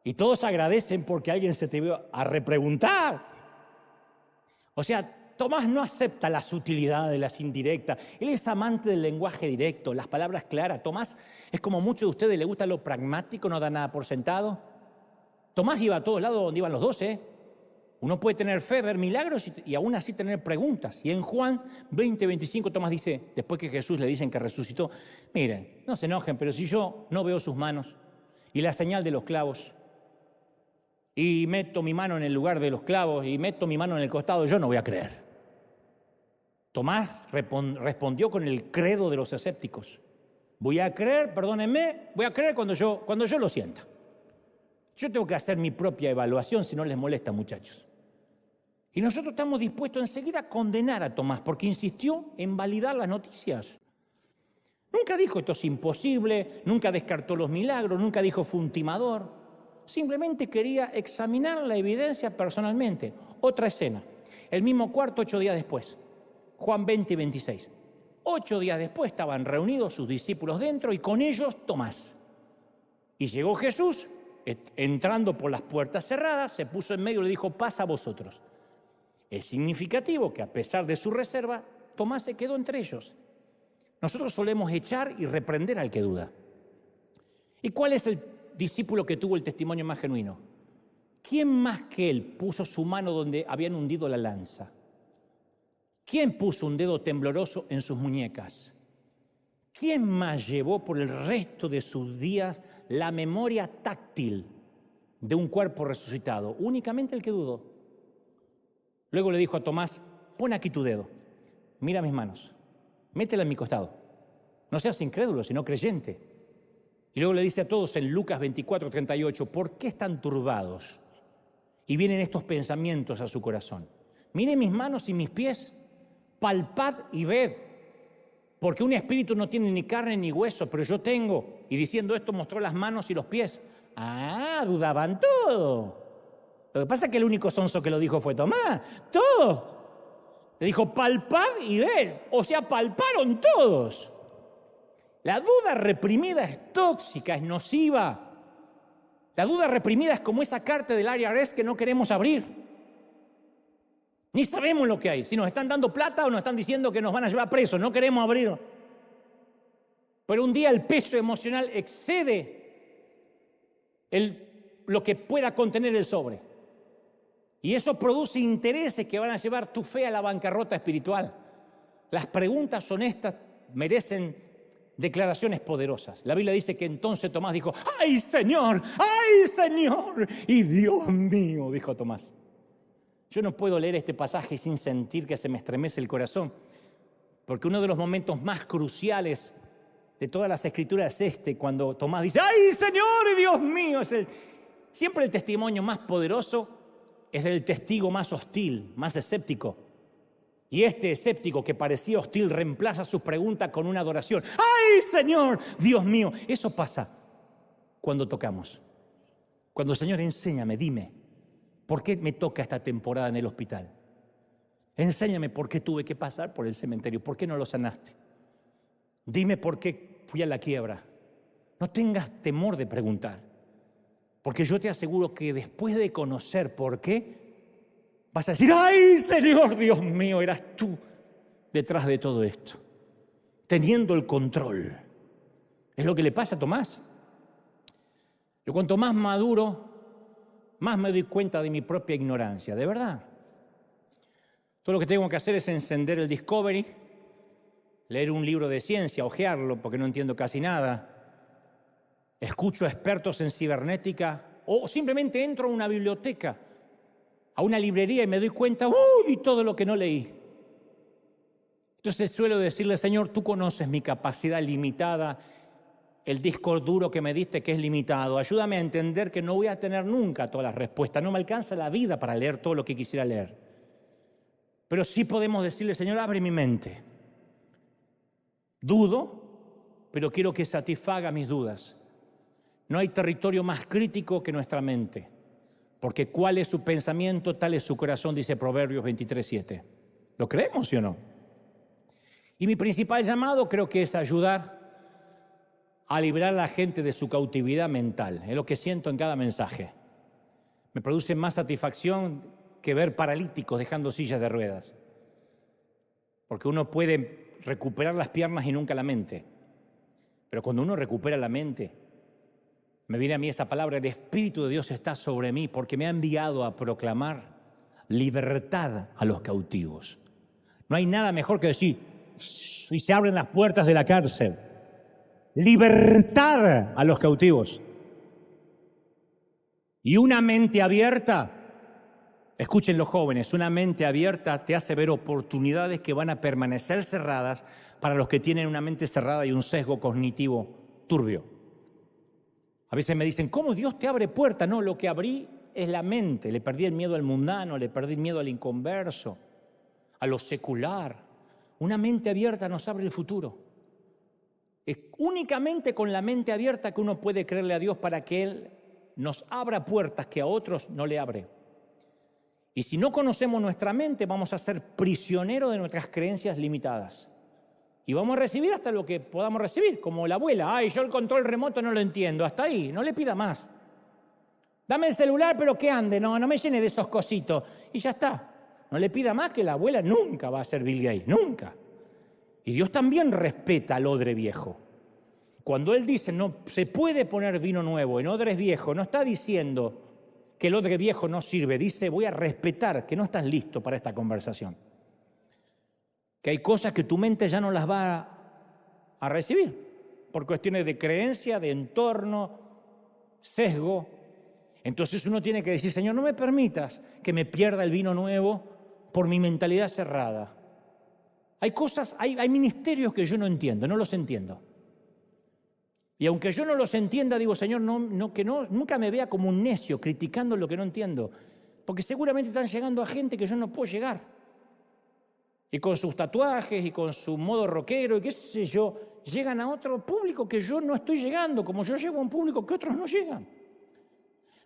Y todos agradecen porque alguien se te vio a repreguntar. O sea, Tomás no acepta la sutilidad de las indirectas. Él es amante del lenguaje directo, las palabras claras. Tomás es como muchos de ustedes, le gusta lo pragmático, no da nada por sentado. Tomás iba a todos lados donde iban los 12. Uno puede tener fe, ver milagros y aún así tener preguntas. Y en Juan 20:25 Tomás dice, después que Jesús le dicen que resucitó, miren, no se enojen, pero si yo no veo sus manos y la señal de los clavos, y meto mi mano en el lugar de los clavos y meto mi mano en el costado, yo no voy a creer. Tomás respondió con el credo de los escépticos. Voy a creer, perdónenme, voy a creer cuando yo lo sienta. Yo tengo que hacer mi propia evaluación si no les molesta, muchachos. Y nosotros estamos dispuestos enseguida a condenar a Tomás porque insistió en validar las noticias. Nunca dijo esto es imposible, nunca descartó los milagros, nunca dijo fue un timador. Simplemente quería examinar la evidencia personalmente. Otra escena, el mismo cuarto 8 días después, Juan 20:26. 8 días después estaban reunidos sus discípulos dentro y con ellos Tomás. Y llegó Jesús, entrando por las puertas cerradas, se puso en medio y le dijo, pasa a vosotros. Es significativo que a pesar de su reserva, Tomás se quedó entre ellos. Nosotros solemos echar y reprender al que duda. ¿Y cuál es el discípulo que tuvo el testimonio más genuino? ¿Quién más que él puso su mano donde habían hundido la lanza? ¿Quién puso un dedo tembloroso en sus muñecas? ¿Quién más llevó por el resto de sus días la memoria táctil de un cuerpo resucitado? Únicamente el que dudó. Luego le dijo a Tomás, pon aquí tu dedo, mira mis manos, métela en mi costado. No seas incrédulo, sino creyente. Y luego le dice a todos en Lucas 24:38, ¿por qué están turbados? Y vienen estos pensamientos a su corazón. Miren mis manos y mis pies, palpad y ved, porque un espíritu no tiene ni carne ni hueso, pero yo tengo. Y diciendo esto mostró las manos y los pies. Ah, dudaban todo. Lo que pasa es que el único sonso que lo dijo fue Tomás. Todos. Le dijo palpad y ved, o sea, palparon todos. La duda reprimida es tóxica, es nociva. La duda reprimida es como esa carta del IRS que no queremos abrir. Ni sabemos lo que hay. Si nos están dando plata o nos están diciendo que nos van a llevar presos. No queremos abrir. Pero un día el peso emocional excede lo que pueda contener el sobre. Y eso produce intereses que van a llevar tu fe a la bancarrota espiritual. Las preguntas honestas merecen declaraciones poderosas. La Biblia dice que entonces Tomás dijo, ¡ay, Señor! ¡Ay, Señor! Y Dios mío, dijo Tomás. Yo no puedo leer este pasaje sin sentir que se me estremece el corazón, porque uno de los momentos más cruciales de todas las Escrituras es cuando Tomás dice, ¡ay, Señor! Y Dios mío. Siempre el testimonio más poderoso es del testigo más hostil, más escéptico. Y este escéptico que parecía hostil reemplaza su pregunta con una adoración. ¡Ay, Señor! Dios mío. Eso pasa cuando tocamos. Cuando, Señor, enséñame, dime, ¿por qué me toca esta temporada en el hospital? Enséñame por qué tuve que pasar por el cementerio. ¿Por qué no lo sanaste? Dime por qué fui a la quiebra. No tengas temor de preguntar. Porque yo te aseguro que después de conocer por qué, vas a decir, ¡ay, Señor, Dios mío! Eras tú detrás de todo esto, teniendo el control. Es lo que le pasa a Tomás. Yo cuanto más maduro, más me doy cuenta de mi propia ignorancia, de verdad. Todo lo que tengo que hacer es encender el Discovery leer un libro de ciencia, hojearlo, porque no entiendo casi nada. Escucho a expertos en cibernética o simplemente entro a una biblioteca, a una librería y me doy cuenta, ¡uy!, todo lo que no leí. Entonces suelo decirle, Señor, tú conoces mi capacidad limitada, el disco duro que me diste que es limitado. Ayúdame a entender que no voy a tener nunca todas las respuestas. No me alcanza la vida para leer todo lo que quisiera leer. Pero sí podemos decirle, Señor, abre mi mente. Dudo, pero quiero que satisfaga mis dudas. No hay territorio más crítico que nuestra mente, porque cuál es su pensamiento, tal es su corazón, dice Proverbios 23:7. ¿Lo creemos, sí o no? Y mi principal llamado creo que es ayudar a liberar a la gente de su cautividad mental. Es lo que siento en cada mensaje. Me produce más satisfacción que ver paralíticos dejando sillas de ruedas. Porque uno puede recuperar las piernas y nunca la mente. Pero cuando uno recupera la mente, me viene a mí esa palabra, el Espíritu de Dios está sobre mí porque me ha enviado a proclamar libertad a los cautivos. No hay nada mejor que decir, y se abren las puertas de la cárcel. Libertad a los cautivos. Y una mente abierta, escuchen los jóvenes, una mente abierta te hace ver oportunidades que van a permanecer cerradas para los que tienen una mente cerrada y un sesgo cognitivo turbio. A veces me dicen, ¿cómo Dios te abre puertas? No, lo que abrí es la mente. Le perdí el miedo al mundano, le perdí el miedo al inconverso, a lo secular. Una mente abierta nos abre el futuro. Es únicamente con la mente abierta que uno puede creerle a Dios para que Él nos abra puertas que a otros no le abre. Y si no conocemos nuestra mente, vamos a ser prisioneros de nuestras creencias limitadas. Y vamos a recibir hasta lo que podamos recibir, como la abuela. Ay, yo el control remoto no lo entiendo. Hasta ahí, no le pida más. Dame el celular, pero que ande. No me llene de esos cositos. Y ya está. No le pida más, que la abuela nunca va a ser Bill Gates. Nunca. Y Dios también respeta al odre viejo. Cuando Él dice, no se puede poner vino nuevo en odres viejos, no está diciendo que el odre viejo no sirve. Dice, voy a respetar que no estás listo para esta conversación. Que hay cosas que tu mente ya no las va a recibir por cuestiones de creencia, de entorno, sesgo. Entonces uno tiene que decir, Señor, no me permitas que me pierda el vino nuevo por mi mentalidad cerrada. Hay cosas, hay ministerios que yo no entiendo, no los entiendo. Y aunque yo no los entienda, digo, Señor, nunca me vea como un necio criticando lo que no entiendo. Porque seguramente están llegando a gente que yo no puedo llegar. Y con sus tatuajes y con su modo rockero y qué sé yo, llegan a otro público que yo no estoy llegando, como yo llego a un público que otros no llegan.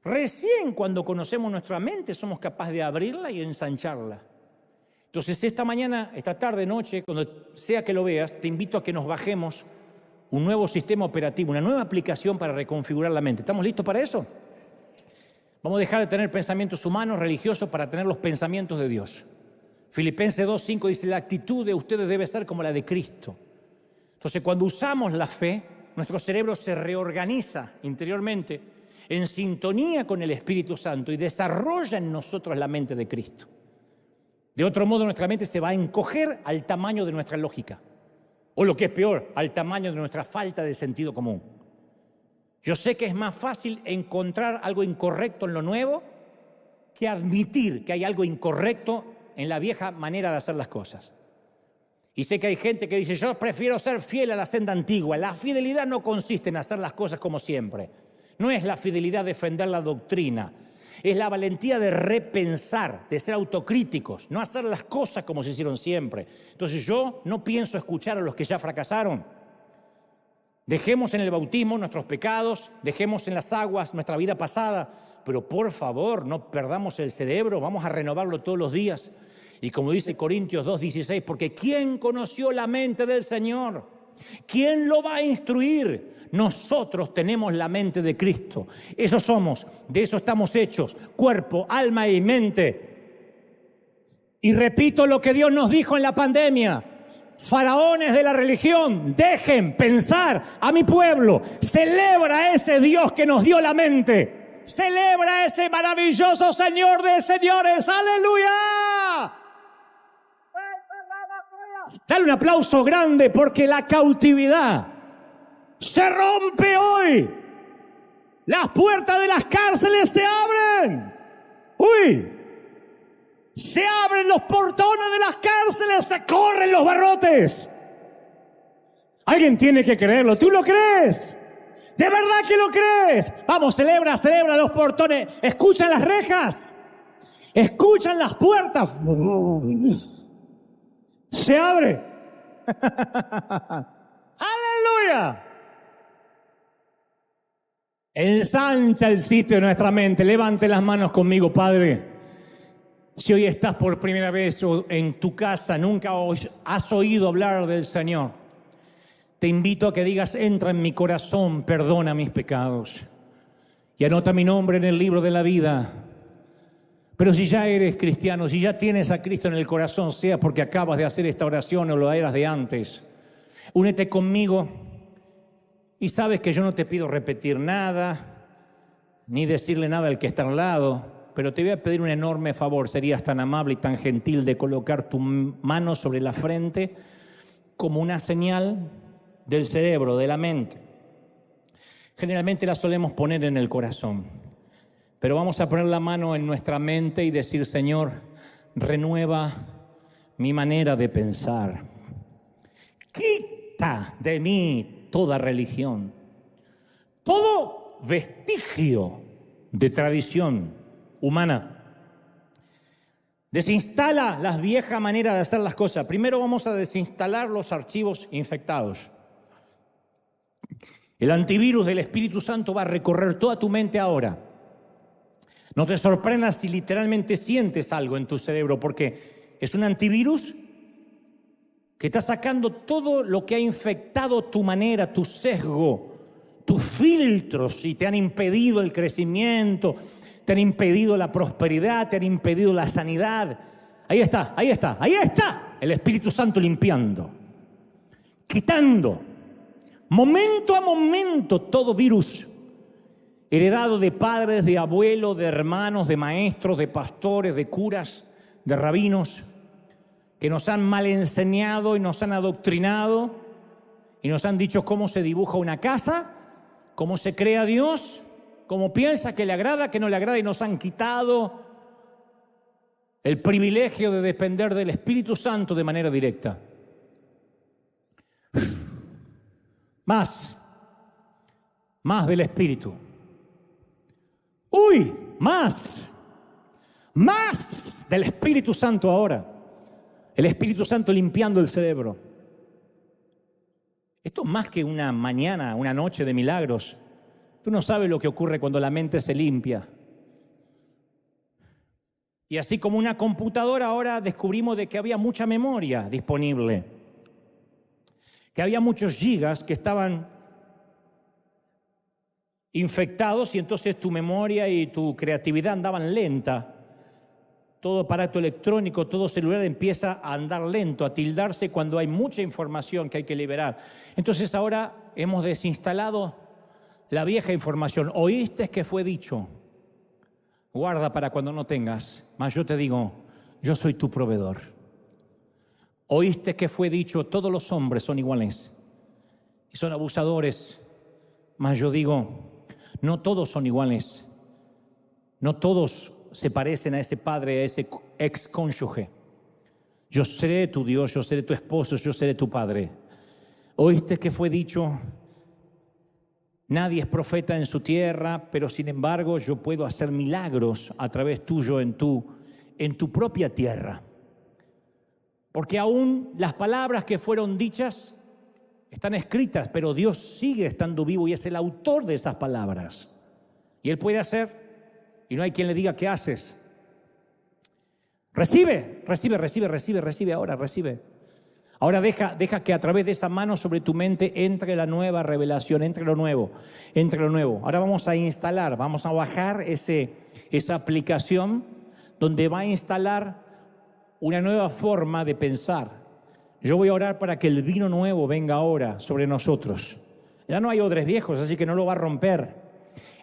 Recién cuando conocemos nuestra mente somos capaces de abrirla y ensancharla. Entonces esta mañana, esta tarde, noche, cuando sea que lo veas, te invito a que nos bajemos un nuevo sistema operativo, una nueva aplicación para reconfigurar la mente. ¿Estamos listos para eso? Vamos a dejar de tener pensamientos humanos, religiosos, para tener los pensamientos de Dios. Filipenses 2:5 dice, la actitud de ustedes debe ser como la de Cristo. Entonces, cuando usamos la fe, nuestro cerebro se reorganiza interiormente en sintonía con el Espíritu Santo y desarrolla en nosotros la mente de Cristo. De otro modo, nuestra mente se va a encoger al tamaño de nuestra lógica. O lo que es peor, al tamaño de nuestra falta de sentido común. Yo sé que es más fácil encontrar algo incorrecto en lo nuevo que admitir que hay algo incorrecto en la vieja manera de hacer las cosas. Y sé que hay gente que dice, yo prefiero ser fiel a la senda antigua. La fidelidad no consiste en hacer las cosas como siempre. No es la fidelidad defender la doctrina. Es la valentía de repensar, de ser autocríticos, no hacer las cosas como se hicieron siempre. Entonces yo no pienso escuchar a los que ya fracasaron. Dejemos en el bautismo nuestros pecados, dejemos en las aguas nuestra vida pasada, pero por favor no perdamos el cerebro, vamos a renovarlo todos los días. Y como dice Corintios 2:16, porque ¿quién conoció la mente del Señor? ¿Quién lo va a instruir? Nosotros tenemos la mente de Cristo. Eso somos, de eso estamos hechos, cuerpo, alma y mente. Y repito lo que Dios nos dijo en la pandemia. Faraones de la religión, dejen pensar a mi pueblo. Celebra a ese Dios que nos dio la mente. Celebra a ese maravilloso Señor de señores. ¡Aleluya! Dale un aplauso grande porque la cautividad se rompe hoy. Las puertas de las cárceles se abren. Uy. Se abren los portones de las cárceles, se corren los barrotes. Alguien tiene que creerlo. ¿Tú lo crees? ¿De verdad que lo crees? Vamos, celebra los portones. Escuchan las rejas. Escuchan las puertas. Se abre. ¡Aleluya! Ensancha el sitio de nuestra mente. Levante las manos conmigo, Padre. Si hoy estás por primera vez en tu casa, nunca has oído hablar del Señor, te invito a que digas: entra en mi corazón, perdona mis pecados y anota mi nombre en el libro de la vida. Pero si ya eres cristiano, si ya tienes a Cristo en el corazón, sea porque acabas de hacer esta oración o lo eras de antes, únete conmigo y sabes que yo no te pido repetir nada, ni decirle nada al que está al lado, pero te voy a pedir un enorme favor. Serías tan amable y tan gentil de colocar tu mano sobre la frente como una señal del cerebro, de la mente. Generalmente la solemos poner en el corazón, pero vamos a poner la mano en nuestra mente y decir: Señor, renueva mi manera de pensar. Quita de mí toda religión, todo vestigio de tradición humana. Desinstala las viejas maneras de hacer las cosas. Primero vamos a desinstalar los archivos infectados. El antivirus del Espíritu Santo va a recorrer toda tu mente ahora. No te sorprendas si literalmente sientes algo en tu cerebro, porque es un antivirus que está sacando todo lo que ha infectado tu manera, tu sesgo, tus filtros, y te han impedido el crecimiento, te han impedido la prosperidad, te han impedido la sanidad. Ahí está el Espíritu Santo limpiando, quitando momento a momento todo virus heredado de padres, de abuelos, de hermanos, de maestros, de pastores, de curas, de rabinos, que nos han mal enseñado y nos han adoctrinado y nos han dicho cómo se dibuja una casa, cómo se crea Dios, cómo piensa, que le agrada, que no le agrada, y nos han quitado el privilegio de depender del Espíritu Santo de manera directa. Más del Espíritu. ¡Uy! Más del Espíritu Santo ahora. El Espíritu Santo limpiando el cerebro. Esto es más que una mañana, una noche de milagros. Tú no sabes lo que ocurre cuando la mente se limpia. Y así como una computadora, ahora descubrimos de que había mucha memoria disponible, que había muchos gigas que estaban infectados, y entonces tu memoria y tu creatividad andaban lenta. Todo aparato electrónico, todo celular empieza a andar lento, a tildarse cuando hay mucha información que hay que liberar. Entonces ahora hemos desinstalado la vieja información. ¿Oíste que fue dicho? Guarda para cuando no tengas, mas yo te digo, yo soy tu proveedor. ¿Oíste que fue dicho? Todos los hombres son iguales y son abusadores, mas yo digo, no todos son iguales, no todos se parecen a ese padre, a ese ex cónyuge. Yo seré tu Dios, yo seré tu esposo, yo seré tu padre. ¿Oíste que fue dicho? Nadie es profeta en su tierra, pero sin embargo yo puedo hacer milagros a través tuyo en tu propia tierra. Porque aún las palabras que fueron dichas están escritas, pero Dios sigue estando vivo y es el autor de esas palabras. Y Él puede hacer, y no hay quien le diga qué haces. Recibe ahora, recibe. Ahora deja que a través de esa mano sobre tu mente entre la nueva revelación, entre lo nuevo. Ahora vamos a instalar, vamos a bajar esa aplicación donde va a instalar una nueva forma de pensar. Yo voy a orar para que el vino nuevo venga ahora sobre nosotros. Ya no hay odres viejos, así que no lo va a romper.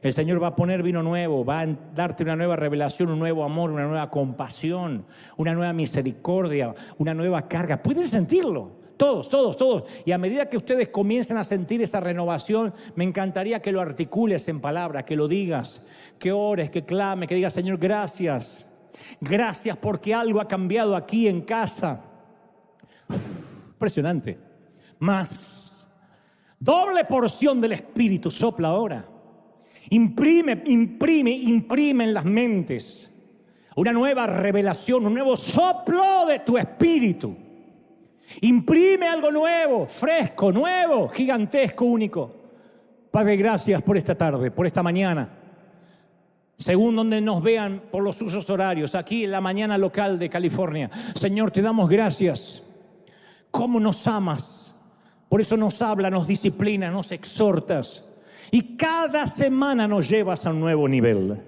El Señor va a poner vino nuevo, va a darte una nueva revelación, un nuevo amor, una nueva compasión, una nueva misericordia, una nueva carga. ¿Pueden sentirlo? Todos, todos, todos. Y a medida que ustedes comiencen a sentir esa renovación, me encantaría que lo articules en palabras, que lo digas, que ores, que clames, que digas, Señor, gracias. Gracias porque algo ha cambiado aquí en casa. Impresionante. Más. Doble porción del Espíritu sopla ahora. Imprime en las mentes una nueva revelación, un nuevo soplo de tu espíritu. Imprime algo nuevo, fresco, nuevo, gigantesco, único. Padre, gracias por esta tarde, por esta mañana. Según donde nos vean por los usos horarios, aquí en la mañana local de California. Señor, te damos gracias. ¿Cómo nos amas? Por eso nos habla, nos disciplina, nos exhortas. Y cada semana nos llevas a un nuevo nivel.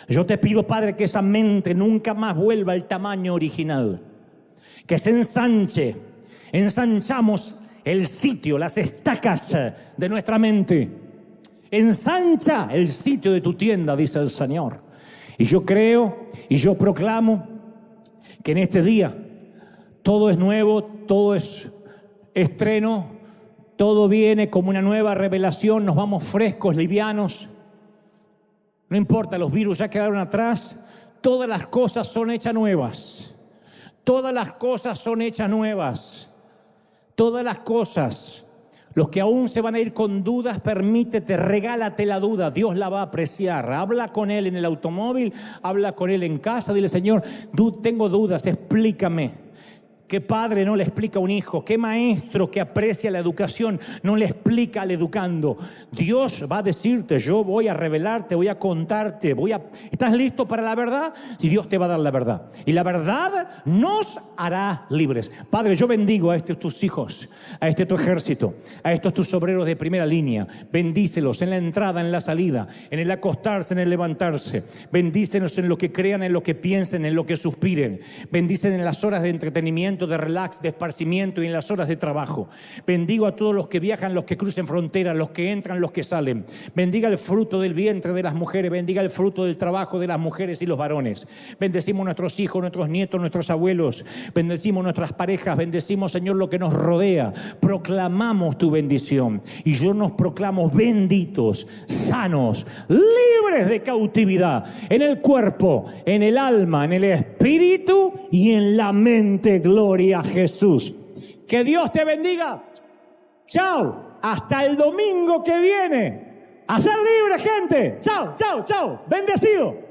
Yo te pido, Padre, que esa mente nunca más vuelva al tamaño original. Que se ensanche. Ensanchamos el sitio, las estacas de nuestra mente. Ensancha el sitio de tu tienda, dice el Señor. Y yo creo y yo proclamo que en este día todo es nuevo, todo es estreno. Todo viene como una nueva revelación, nos vamos frescos, livianos. No importa, los virus ya quedaron atrás. Todas las cosas son hechas nuevas. Todas las cosas son hechas nuevas. Todas las cosas. Los que aún se van a ir con dudas, permítete, regálate la duda. Dios la va a apreciar. Habla con Él en el automóvil, habla con Él en casa. Dile, Señor, tengo dudas, explícame. ¿Qué padre no le explica a un hijo? ¿Qué maestro que aprecia la educación no le explica al educando? Dios va a decirte, yo voy a revelarte, voy a contarte, ¿estás listo para la verdad? Y Dios te va a dar la verdad. Y la verdad nos hará libres. Padre, yo bendigo a estos tus hijos, a este tu ejército, a estos tus obreros de primera línea. Bendícelos en la entrada, en la salida, en el acostarse, en el levantarse. Bendícelos en lo que crean, en lo que piensen, en lo que suspiren. Bendícelos en las horas de entretenimiento, de relax, de esparcimiento y en las horas de trabajo. Bendigo a todos los que viajan, los que crucen fronteras, los que entran, los que salen. Bendiga el fruto del vientre de las mujeres, bendiga el fruto del trabajo de las mujeres y los varones. Bendecimos nuestros hijos, nuestros nietos, nuestros abuelos. Bendecimos nuestras parejas, bendecimos, Señor, lo que nos rodea. Proclamamos tu bendición y yo nos proclamo benditos, sanos, libres de cautividad en el cuerpo, en el alma, en el espíritu y en la mente. Gloria a Jesús. Que Dios te bendiga. Chao. Hasta el domingo que viene. A ser libre, gente. Chao, chao, chao. Bendecido.